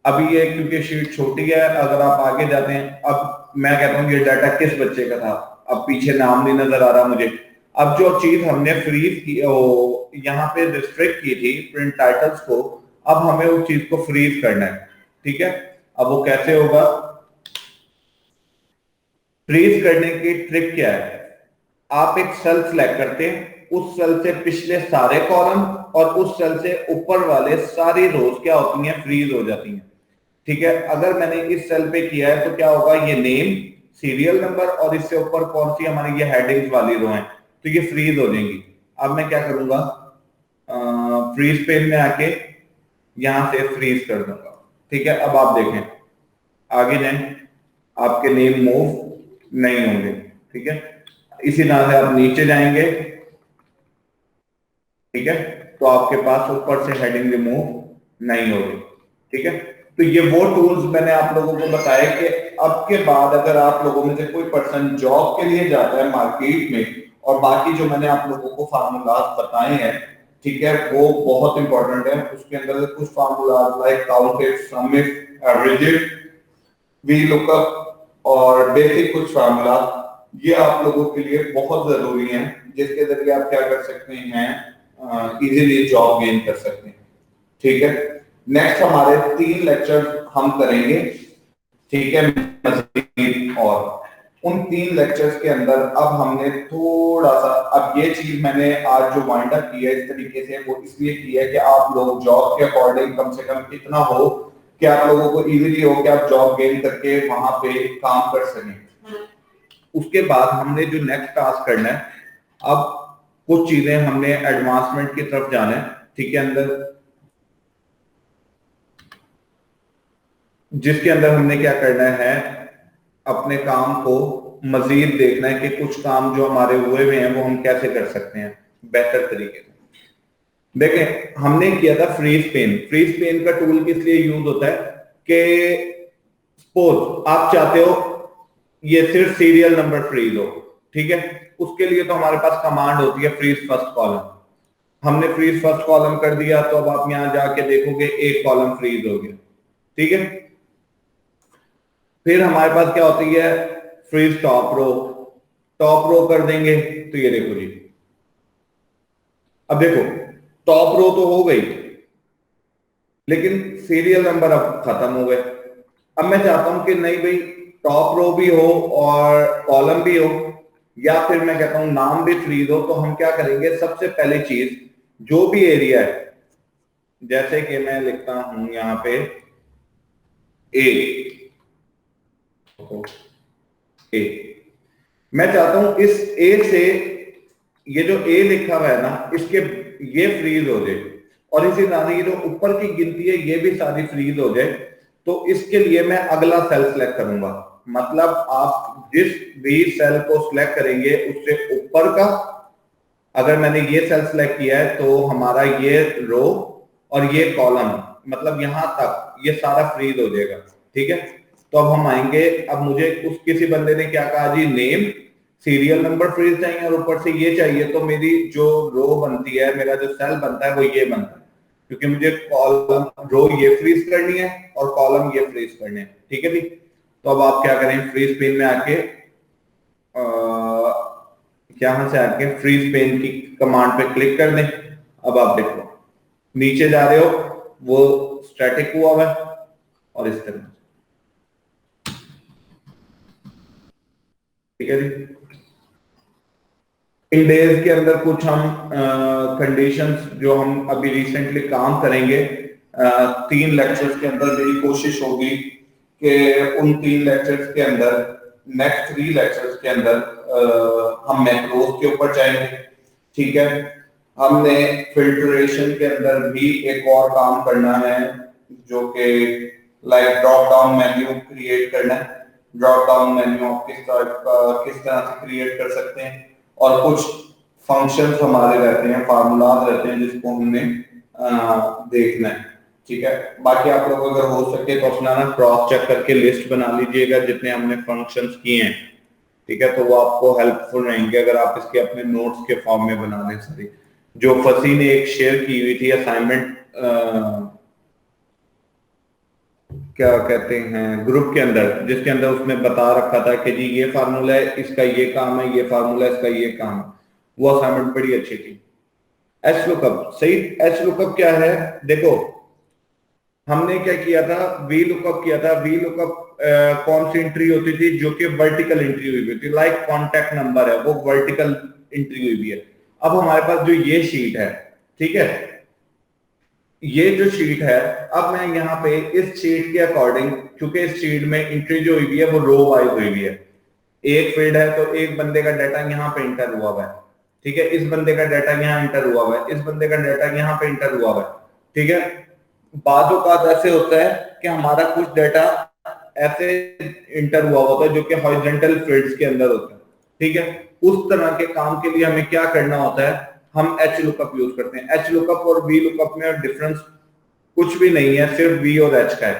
अभी ये क्योंकि शीट छोटी है, अगर आप आगे जाते हैं, अब मैं कहता हूं ये डाटा किस बच्चे का था, अब पीछे नाम नहीं नजर आ रहा मुझे। अब जो चीज हमने फ्रीज की, यहाँ पे रिस्ट्रिक्ट की थी प्रिंट टाइटल्स को, अब हमें उस चीज को फ्रीज करना है। ठीक है, अब वो कैसे होगा, फ्रीज करने की ट्रिक क्या है, आप एक सेल सेलेक्ट करते हैं, उस सेल से पिछले सारे कॉलम और उस सेल से ऊपर वाले सारी रोज क्या होती हैं, फ्रीज हो जाती हैं। ठीक है, अगर मैंने इस सेल पे किया है तो क्या होगा, ये नेम, सीरियल नंबर और इससे ऊपर कौन सी हमारी ये हेडिंग्स वाली रो है, तो ये फ्रीज हो जाएंगी। अब मैं क्या करूंगा, फ्रीज पेन में आके यहां से फ्रीज कर दूंगा। ठीक है, अब आप देखें आगे जाए, आपके नेम मूव नहीं होंगे। ठीक है, इसी तरह से आप नीचे जाएंगे, ठीक है, तो आपके पास ऊपर से हेडिंग रिमूव नहीं होगी। ठीक है, तो ये वो टूल्स मैंने आप लोगों को बताया कि अब के बाद अगर आप लोगों में से कोई पर्सन जॉब के लिए जाता है मार्केट में, और बाकी जो मैंने आप लोगों को फार्मूलाज बताए हैं, ठीक है, वो बहुत इंपॉर्टेंट है। उसके अंदर कुछ formulas like count if, sum if, rigid, V lookup और बेसिक कुछ फार्मूला, ये आप लोगों के लिए बहुत जरूरी हैं, जिसके जरिए आप क्या कर सकते हैं, इजीली जॉब गेन कर सकते हैं। ठीक है, नेक्स्ट हमारे 3 लेक्चर हम करेंगे। ठीक है, मजीद, और उन 3 लेक्चर्स के अंदर अब हमने थोड़ा सा, अब ये चीज मैंने आज जो वाइंड अप की है इस तरीके से, वो इसलिए की है कि आप लोग जॉब के अकॉर्डिंग कम से कम इतना हो कि आप लोगों को इजीली हो कि आप जॉब गेन करके वहां पे काम कर सकें। उसके बाद हमने जो नेक्स्ट टास्क करना है, अब कुछ चीजें हमने एडवांसमेंट की तरफ जाना है। ठीक है, अंदर जिसके अंदर हमने क्या करना है, अपने काम को मजीद देखना है कि कुछ काम जो हमारे हुए हुए हैं वो हम कैसे कर सकते हैं बेहतर तरीके से। देखें, हमने किया था फ्रीज पेन। फ्रीज पेन का टूल किस लिए यूज होता है कि सपोज आप चाहते हो ये सिर्फ सीरियल नंबर फ्रीज हो, ठीक है, उसके लिए तो हमारे पास कमांड होती है फ्रीज फर्स्ट कॉलम। हमने फ्रीज फर्स्ट कॉलम कर दिया, तो अब आप यहां जाके देखोगे एक कॉलम फ्रीज हो गया। ठीक है, फिर हमारे पास क्या होती है, freeze top row. Top row कर देंगे, तो ये देखो जी, अब देखो टॉप रो तो हो गई, लेकिन सीरियल नंबर अब खत्म हो गए। अब मैं चाहता हूं कि नहीं भाई, टॉप रो भी हो और कॉलम भी हो, या फिर मैं कहता हूं नाम भी फ्रीज हो। तो हम क्या करेंगे, सबसे पहली चीज, जो भी एरिया है, जैसे कि मैं लिखता हूं यहां पे ए, ए, मैं चाहता हूं इस ए से ये जो ए लिखा हुआ है ना, इसके ये फ्रीज हो जाए, और इसी तरह ये जो ऊपर की गिनती है ये भी सारी फ्रीज हो जाए। तो इसके लिए मैं अगला सेल सेलेक्ट करूंगा, मतलब आप जिस भी सेल को सिलेक्ट करेंगे उससे ऊपर का, अगर मैंने ये सेल सेलेक्ट किया है तो हमारा ये रो और ये कॉलम, मतलब यहां तक ये सारा फ्रीज हो जाएगा। ठीक है, तो अब हम आएंगे, अब मुझे उस किसी बंदे ने क्या कहा जी, नेम, सीरियल नंबर फ्रीज चाहिए और ऊपर से ये चाहिए, तो मेरी जो रो बनती है, मेरा जो सेल बनता है वो ये बनता है, क्योंकि मुझे कॉलम रो ये फ्रीज करनी है और कॉलम ये फ्रीज करने हैं। ठीक है जी, तो अब आप क्या करें, फ्रीज पेन में आके यहां से आके फ्रीज पेन की कमांड पे क्लिक कर दें। अब आप देखो नीचे जा रहे हो, वो स्टैटिक हुआ हुआ है, और इस तरह। ठीक है जी, इन डेज के अंदर कुछ हम कंडीशंस जो हम अभी रिसेंटली काम करेंगे, 3 लेक्चर्स के अंदर मेरी कोशिश होगी कि उन 3 लेक्चर्स के अंदर, नेक्स्ट 3 लेक्चर्स के अंदर हम मैक्रोज के ऊपर जाएंगे। ठीक है, हमने फिल्ट्रेशन के अंदर भी एक और काम करना है, जो कि like drop down menu create करना है। ड्रॉप डाउन मेन्यू आप किस तरह से क्रिएट कर सकते हैं, और कुछ फंक्शंस हमारे रहते हैं, फार्मूलाज रहते हैं जिसको हमने देखना है। ठीक है, बाकी आप लोग अगर हो सके तो अपना ना क्रॉस चेक करके लिस्ट बना लीजिएगा जितने हमने फंक्शंस किए हैं। ठीक है, तो वो आपको हेल्पफुल रहेंगे अगर आप इसके अपने नोट्स के फॉर्म में बना लें सारी। जो फसी ने एक शेयर की हुई थी असाइनमेंट, क्या कहते हैं, ग्रुप के अंदर, जिसके अंदर उसने बता रखा था कि जी ये फार्मूला है, इसका ये काम है, ये फार्मूला है, इसका ये काम है। वो असाइनमेंट बड़ी अच्छी थी। एच लुकअप, सही। एच लुकअप क्या है, देखो हमने क्या किया था, वी लुकअप किया था। वी लुकअप कौन सी एंट्री होती थी, जो कि वर्टिकल एंट्री हुई थी, लाइक कॉन्टैक्ट नंबर है, वो वर्टिकल एंट्री हुई हुई है। अब हमारे पास जो ये शीट है, ठीक है, ये जो शीट है, अब मैं यहाँ पे इस शीट के अकॉर्डिंग, क्योंकि इस शीट में एंट्री जो हुई हुई है वो रो वाइज हुई हुई है, एक फील्ड है तो एक बंदे का डाटा यहाँ पे इंटर हुआ हुआ है। ठीक है, इस बंदे का डाटा यहाँ इंटर हुआ हुआ है, इस बंदे का डाटा यहाँ पे इंटर हुआ हुआ है। ठीक है, बातों का ऐसे होता है कि हमारा कुछ डाटा ऐसे इंटर हुआ होता है जो कि हॉरिजॉन्टल फील्ड्स के अंदर होता है। ठीक है, उस तरह के काम के लिए हमें क्या करना होता है, हम एच लुकअप यूज करते हैं। एच लुकअप और वी लुकअप में डिफरेंस कुछ भी नहीं है, सिर्फ वी और एच का है।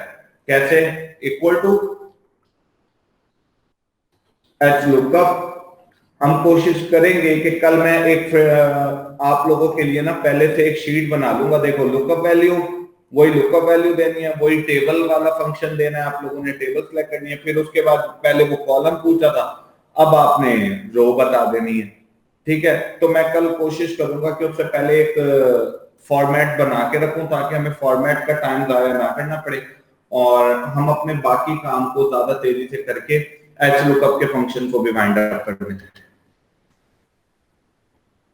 कैसे, इक्वल टू एच लुकअप। हम कोशिश करेंगे कि कल मैं एक आप लोगों के लिए ना पहले से एक शीट बना लूंगा। देखो लुकअप वैल्यू, वही लुकअप वैल्यू देनी है, वही टेबल वाला फंक्शन देना है, आप लोगों ने टेबल सेलेक्ट करनी है, फिर उसके बाद पहले वो कॉलम पूछा था, अब आपने रो बता देनी है। ठीक है, तो मैं कल कोशिश करूंगा कि उससे पहले एक फॉर्मेट बना के रखूं, ताकि हमें फॉर्मेट का टाइम जाया ना करना पड़े, और हम अपने बाकी काम को ज्यादा तेजी से करके एच लुकअप के फंक्शन को भी वाइंड अप कर दें।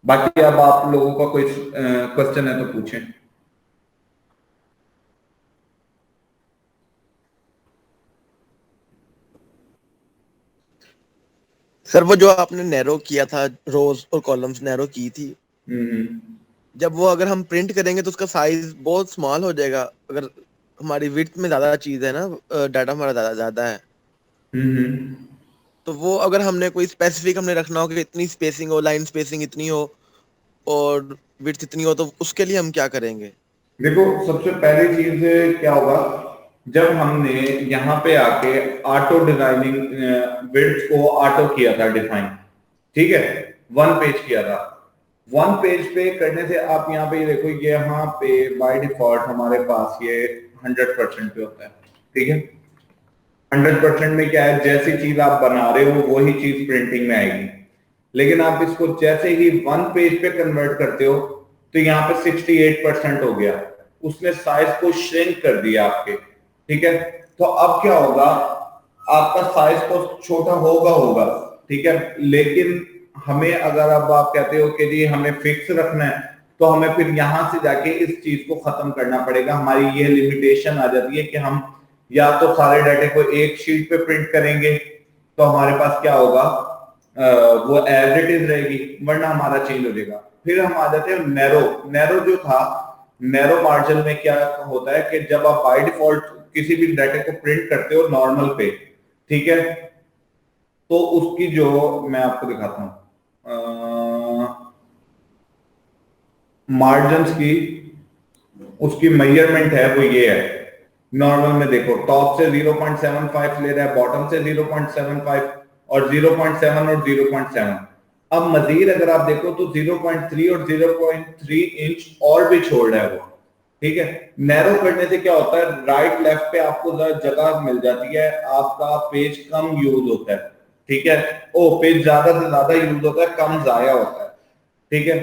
बाकी अब आप लोगों का कोई क्वेश्चन है तो पूछें। सर वो जो आपने नैरो किया था, रोज और कॉलम्स नैरो की थी, जब वो अगर हम प्रिंट करेंगे तो उसका साइज बहुत स्मॉल हो जाएगा। अगर हमारी विड्थ में ज्यादा चीज है ना, डाटा हमारा ज्यादा ज्यादा है, तो वो अगर हमने कोई स्पेसिफिक हमने रखना हो कि इतनी स्पेसिंग हो, लाइन स्पेसिंग इतनी हो और विड्थ इतनी हो, तो उसके लिए हम क्या करेंगे? देखो सबसे पहली चीज क्या होगा, जब हमने यहाँ पे आके ऑटो डिजाइनिंग विड्थ को ऑटो किया था डिफाइन, ठीक है, वन पेज किया था। वन पेज पे करने से आप यहाँ पे देखो, यहाँ पे बाय डिफॉल्ट हमारे पास ये 100% पे होता है। ठीक है, 100% में क्या है, जैसी चीज आप बना रहे हो वही चीज प्रिंटिंग में आएगी। लेकिन आप इसको जैसे ही वन पेज पे कन्वर्ट करते हो तो यहाँ पे 68% हो गया, उसने साइज को श्रिंक कर दिया आपके, ठीक है। तो अब क्या होगा, आपका साइज तो छोटा होगा होगा, ठीक है, लेकिन हमें अगर अब आप कहते हो कि जी हमें फिक्स रखना है, तो हमें फिर यहां से जाके इस चीज को खत्म करना पड़ेगा। हमारी ये लिमिटेशन आ जाती है कि हम या तो सारे डाटे को एक शीट पे प्रिंट करेंगे तो हमारे पास क्या होगा, वो एज इट इज रहेगी, वरना हमारा चेंज हो जाएगा। फिर हम आ जाते हैं नैरो। नैरो जो था, नैरो मार्जिन में क्या होता है कि जब आप बाय डिफॉल्ट किसी भी डाटे को प्रिंट करते हो नॉर्मल पे, ठीक है, तो उसकी जो मैं आपको दिखाता हूं मार्जिन की, उसकी मेजरमेंट है वो ये है। नॉर्मल में देखो टॉप से 0.75 ले रहा है, बॉटम से 0.75 और 0.7 और 0.7। अब मजीद अगर आप देखो तो 0.3 और 0.3 इंच और भी छोड़ रहा है वो, ठीक है। नैरो करने से क्या होता है, राइट लेफ्ट पे आपको जगह मिल जाती है, आपका पेज कम यूज होता है, ठीक है। ओ पेज ज्यादा से ज्यादा यूज होता है, कम जाया होता है, ठीक है।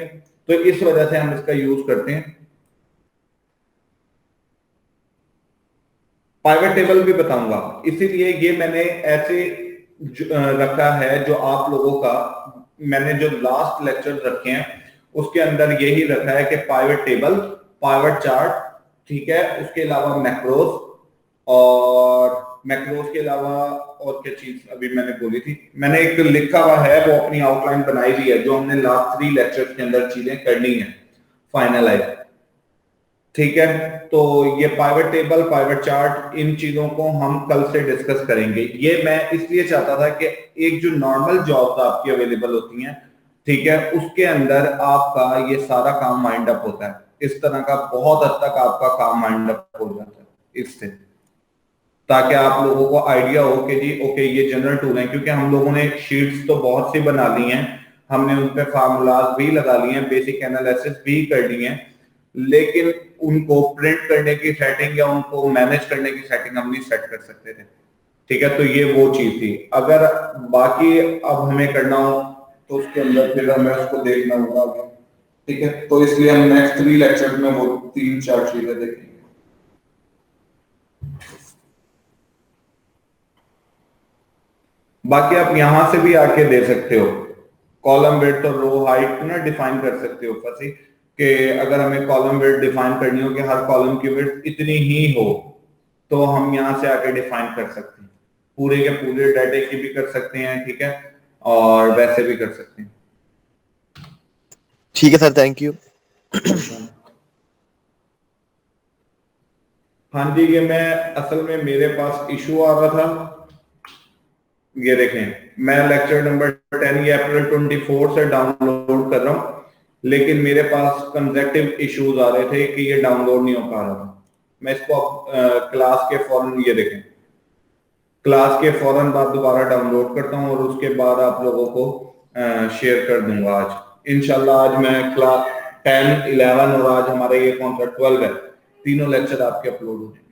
तो इस वजह से हम इसका यूज करते हैं। पाइवेट टेबल भी बताऊंगा, इसीलिए ये मैंने ऐसे रखा है जो आप लोगों का, मैंने जो लास्ट लेक्चर रखे हैं उसके अंदर यही रखा है कि पाइवेट टेबल, पाइवेट चार्ट, ठीक है, उसके अलावा मैक्रोस, और मैक्रोस के अलावा और क्या चीज अभी मैंने बोली थी, मैंने एक लिखा हुआ है, वो अपनी आउटलाइन बनाई हुई है जो हमने लास्ट 3 लेक्चर्स के अंदर चीजें करनी है फाइनलाइज, ठीक है। तो ये पाइवेट टेबल, पाइवेट चार्ट, इन चीजों को हम कल से डिस्कस करेंगे। ये मैं इसलिए चाहता था कि एक जो नॉर्मल जॉब्स आपकी अवेलेबल होती हैं, ठीक है, उसके अंदर आपका ये सारा काम माइंड अप होता है, इस तरह का बहुत हद तक आपका काम माइंड अप हो जाता है इससे, ताकि आप लोगों को आइडिया हो कि जी ओके ये जनरल टूल है। क्योंकि हम लोगों ने शीट्स तो बहुत सी बना ली हैं, हमने उन पे फार्मूलाज भी लगा लिए हैं, बेसिक एनालिसिस भी कर ली हैं, लेकिन उनको प्रिंट करने की सेटिंग या उनको मैनेज करने की सेटिंग हम नहीं सेट कर सकते थे, ठीक है। तो ये वो चीज थी। अगर बाकी अब हमें करना हो तो उसके अंदर फिर हमें उसको देखना होगा आगे, ठीक है। तो इसलिए हम नेक्स्ट 3 लेक्चर में वो 3-4 चीजें देखेंगे। बाकी आप यहां से भी आके दे सकते हो, कॉलम विड्थ और रो हाइट ना डिफाइन कर सकते हो ऊपर से, कि अगर हमें कॉलम विड्थ डिफाइन करनी हो कि हर कॉलम की विड्थ इतनी ही हो, तो हम यहां से आके डिफाइन कर सकते हैं, पूरे के पूरे डाटे की भी कर सकते हैं, ठीक है, और वैसे भी कर सकते हैं। ठीक है सर, थैंक यू। हाँ जी, ये मैं असल में मेरे पास इशू आ रहा था, ये देखें मैं लेक्चर नंबर 10 ये अप्रैल 24 से डाउनलोड कर रहा हूँ, लेकिन मेरे पास कंसेक्टिव इश्यूज आ रहे थे कि ये डाउनलोड नहीं हो पा रहा था। मैं इसको क्लास के फौरन, ये देखें, क्लास के फौरन बाद दोबारा डाउनलोड करता हूँ और उसके बाद आप लोगों को शेयर कर दूंगा। आज इंशाल्लाह आज मैं क्लास 10, 11 और आज हमारा ये कौन सा 12 है, तीनों लेक्चर आपके अपलोड हो जाएंगे,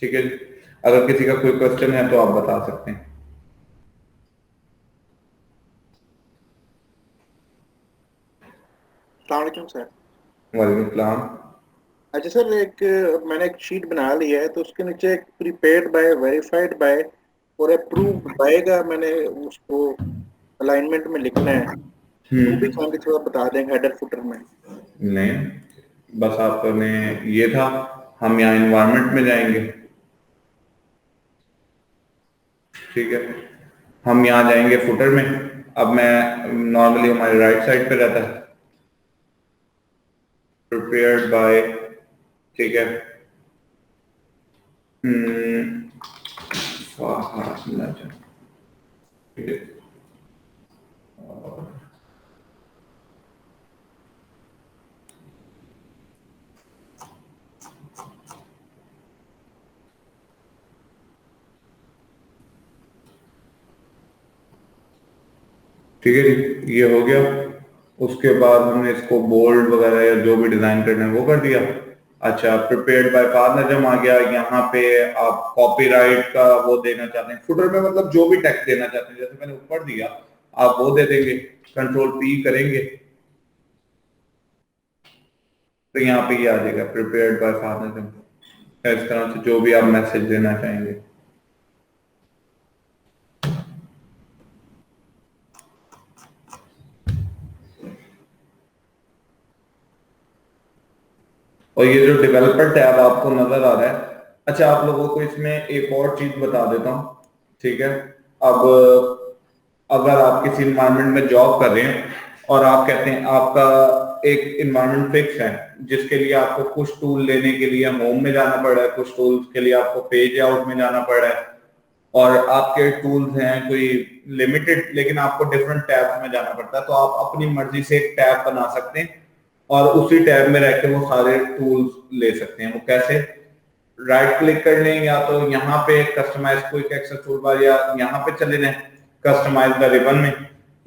ठीक है जी। अगर किसी का कोई क्वेश्चन है तो आप बता सकते हैं। अस्सलाम सर। वालेकुम सलाम। अच्छा सर, मैंने एक शीट बना ली है, तो उसके नीचे एक प्रीपेड बाय, वेरीफाइड बाय और अप्रूव्ड बाय का मैंने उसको अलाइनमेंट में लिखना है, वो भी काम थोड़ा बता देंगे हेडर फुटर में। नहीं, बस आपने ये था, हम यहाँ इन्वायरमेंट में जाएंगे, ठीक है, हम यहाँ जाएंगे फुटर में। अब मैं नॉर्मली हमारे राइट साइड पे रहता है प्रिपेयर्ड बाय, ठीक है, ठीक है, ठीक है जी, ये हो गया। उसके बाद हमने इसको बोल्ड वगैरह या जो भी डिजाइन करना है वो कर दिया। अच्छा, प्रिपेयर्ड बाय फार नजम आ गया। यहाँ पे आप कॉपीराइट का वो देना चाहते हैं, फुटर में मतलब जो भी टैग देना चाहते हैं, जैसे मैंने ऊपर दिया आप वो दे देंगे, कंट्रोल पी करेंगे तो यहाँ पे ये आ जाएगा प्रिपेयर्ड बाय फार नजम। इस तरह से जो भी आप मैसेज देना चाहेंगे। और ये जो डेवलपर टैब आपको नजर आ रहा है, अच्छा आप लोगों को इसमें एक और चीज बता देता हूँ, ठीक है। अब अगर आप किसी इन्वायरमेंट में जॉब कर रहे हैं और आप कहते हैं आपका एक इन्वायरमेंट फिक्स है जिसके लिए आपको कुछ टूल लेने के लिए होम में जाना पड़ रहा है, कुछ टूल्स के लिए आपको पेज आउट में जाना पड़ रहा है, और आपके टूल्स हैं कोई लिमिटेड लेकिन आपको डिफरेंट टैब्स में जाना पड़ता है, तो आप अपनी मर्जी से एक टैब बना सकते हैं और उसी टैब में रह के वो सारे टूल्स ले सकते हैं। वो कैसे? राइट क्लिक कर लें या तो यहाँ पे customise quick access toolbar, या यहाँ पे चले जाएं कस्टमाइज द रिबन में,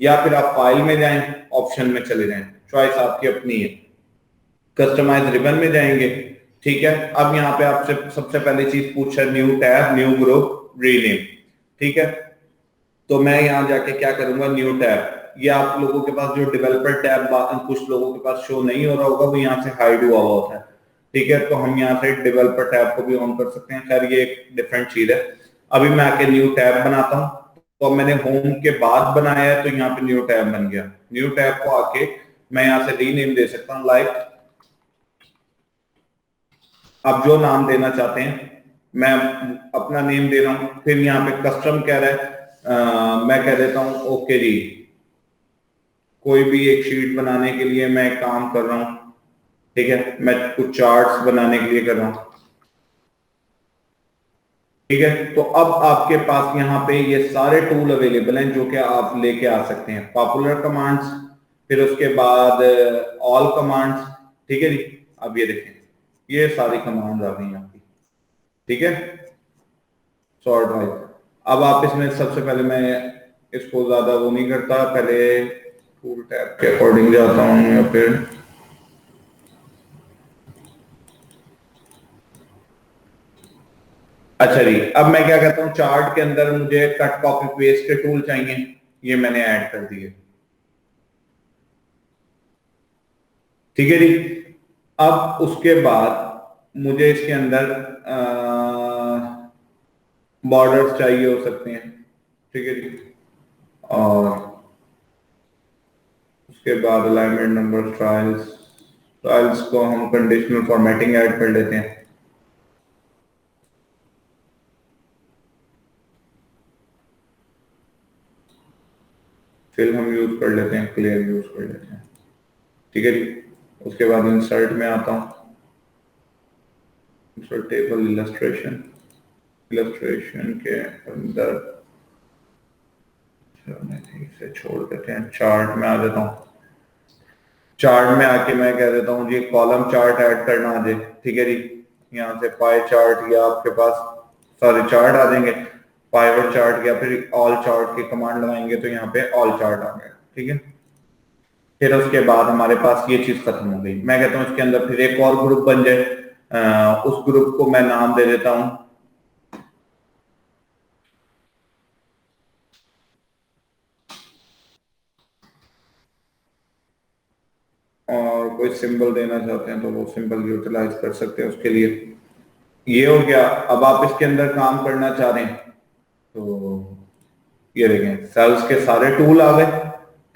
या फिर आप फाइल में जाएं ऑप्शन में चले जाएं, चॉइस आपकी अपनी है। कस्टमाइज रिबन में जाएंगे, ठीक है। अब यहाँ पे आपसे सबसे पहली चीज पूछा new tab, new group, rename, ठीक है। तो मैं यहाँ जाके क्या करूंगा, न्यू टैब। ये आप लोगों के पास जो डेवलपर टैब कुछ लोगों के पास शो नहीं हो रहा होगा, वो यहाँ से हाइड हुआ हुआ होता है, ठीक है। तो हम यहाँ से डेवलपर टैब को भी ऑन कर सकते हैं, खैर ये एक डिफरेंट चीज है। अभी मैं आके न्यू टैब बनाता हूँ, तो मैंने होम के बाद बनाया है तो यहाँ पे न्यू टैब बन गया। न्यू टैब को आके मैं यहाँ से रीनेम दे सकता हूँ, लाइक आप जो नाम देना चाहते हैं, मैं अपना नेम दे रहा हूं। फिर यहाँ पे कस्टम कह रहा है, मैं कह देता हूं ओके जी, कोई भी एक शीट बनाने के लिए मैं काम कर रहा हूं, ठीक है। मैं कुछ चार्ट्स बनाने के लिए कर रहा हूं, ठीक है। तो अब आपके पास यहाँ पे ये सारे टूल अवेलेबल हैं जो कि आप लेके आ सकते हैं। पॉपुलर कमांड्स, फिर उसके बाद ऑल कमांड्स, ठीक है जी। अब ये देखें, ये सारी कमांड्स आ गई आपकी, ठीक है, सॉर्ट वाइज। अब आप इसमें सबसे पहले मैं इसको ज्यादा वो नहीं करता, पहले टूल टैब के अकॉर्डिंग जाता हूँ या फिर अच्छा जी। अब मैं क्या कहता हूँ, चार्ट के अंदर मुझे कट कॉपी पेस्ट के टूल चाहिए, ये मैंने ऐड कर दिए, ठीक है जी। अब उसके बाद मुझे इसके अंदर बॉर्डर्स चाहिए हो सकते हैं, ठीक है जी। और उसके बाद अलाइनमेंट नंबर, स्टाइल्स, स्टाइल्स को हम कंडीशनल फॉर्मेटिंग ऐड कर लेते हैं, फिर हम यूज कर लेते हैं क्लियर, यूज कर लेते हैं, ठीक है जी। उसके बाद इंसर्ट में आता हूँ, इंसर्ट टेबल इलस्ट्रेशन, इलस्ट्रेशन के अंदर इसे छोड़ देते हैं, चार्ट में आ जाता हूँ। चार्ट में आके मैं कह देता हूँ जी कॉलम चार्ट ऐड करना आ जाए, ठीक है जी। यहाँ से पाई चार्ट या आपके पास सारे चार्ट आ जाएंगे, पाइवट चार्ट या फिर ऑल चार्ट की कमांड लगाएंगे तो यहाँ पे ऑल चार्ट आ गया, ठीक है। फिर उसके बाद हमारे पास ये चीज खत्म हो गई। मैं कहता हूँ इसके अंदर फिर एक और ग्रुप बन जाए, उस ग्रुप को मैं नाम दे देता हूँ और कोई सिंबल देना चाहते हैं तो वो सिंबल यूटिलाइज कर सकते हैं उसके लिए। ये हो गया। अब आप इसके अंदर काम करना चाह रहे हैं तो ये देखें सेल्स के सारे टूल आ गए,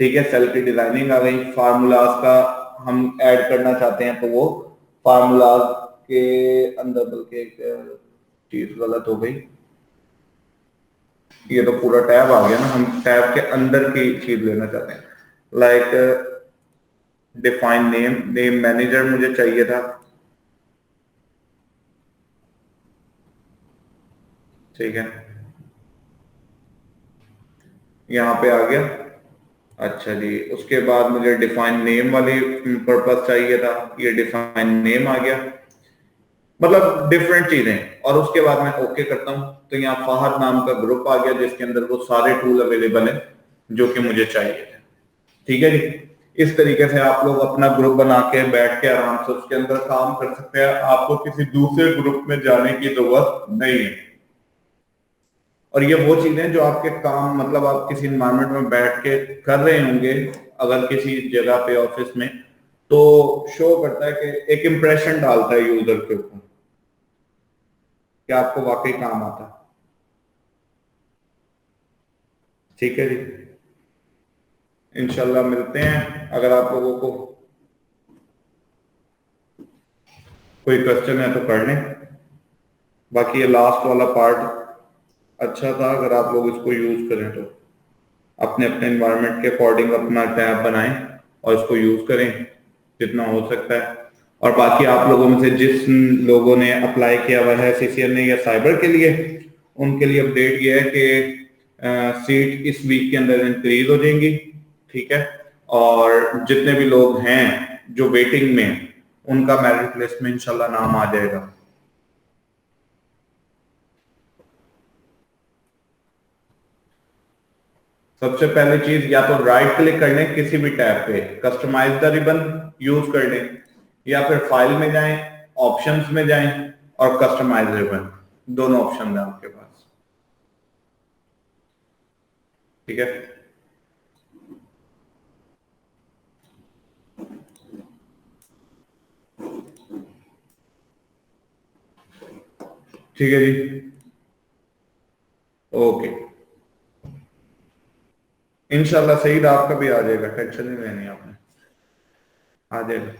ठीक है। सेल की डिजाइनिंग आ गई, फार्मूलाज का हम ऐड करना चाहते हैं तो वो फार्मूलाज के अंदर, बल्कि एक चीज गलत हो गई, ये तो पूरा टैब आ गया ना, हम टैब के अंदर की चीज लेना चाहते हैं, like define name, name manager मुझे चाहिए था, ठीक है, यहाँ पे आ गया। अच्छा जी, उसके बाद मुझे डिफाइन नेम वाली पर्पस चाहिए था, ये डिफाइन नेम आ गया, मतलब डिफरेंट चीजें। और उसके बाद मैं ओके करता हूं तो यहाँ फाहद नाम का ग्रुप आ गया जिसके अंदर वो सारे टूल अवेलेबल हैं जो कि मुझे चाहिए थे, ठीक है जी। इस तरीके से आप लोग अपना ग्रुप बना के बैठ के आराम से उसके अंदर काम कर सकते हैं, आपको किसी दूसरे ग्रुप में जाने की जरूरत नहीं है। और ये वो चीजें जो आपके काम मतलब आप किसी इन्वायरमेंट में बैठ के कर रहे होंगे अगर किसी जगह पे ऑफिस में, तो शो करता है कि एक इम्प्रेशन डालता है यूजर के ऊपर कि आपको वाकई काम आता है। ठीक है जी, इंशाल्लाह मिलते हैं। अगर आप लोगों को कोई क्वेश्चन है तो कर लें। बाकी ये लास्ट वाला पार्ट अच्छा था, अगर आप लोग इसको यूज करें तो अपने अपने एनवायरनमेंट के अकॉर्डिंग अपना टैब बनाएं और इसको यूज करें जितना हो सकता है। और बाकी आप लोगों में से जिस लोगों ने अप्लाई किया हुआ है CCNA या साइबर के लिए, उनके लिए अपडेट ये है कि सीट इस वीक के अंदर इंक्रीज हो जाएंगी। ठीक है, और जितने भी लोग हैं जो वेटिंग में हैं, उनका मेरिट लिस्ट में इंशाल्लाह नाम आ जाएगा। सबसे पहली चीज, या तो राइट क्लिक कर लें किसी भी टैब पे, कस्टमाइज द रिबन यूज कर लें, या फिर फाइल में जाएं, ऑप्शंस में जाएं और कस्टमाइज रिबन, दोनों ऑप्शन है आपके पास। ठीक है, ठीक है जी, ओके। इंशाल्लाह सही आपका भी आ जाएगा, टेंशन नहीं लेनी आपने, आ जाएगा।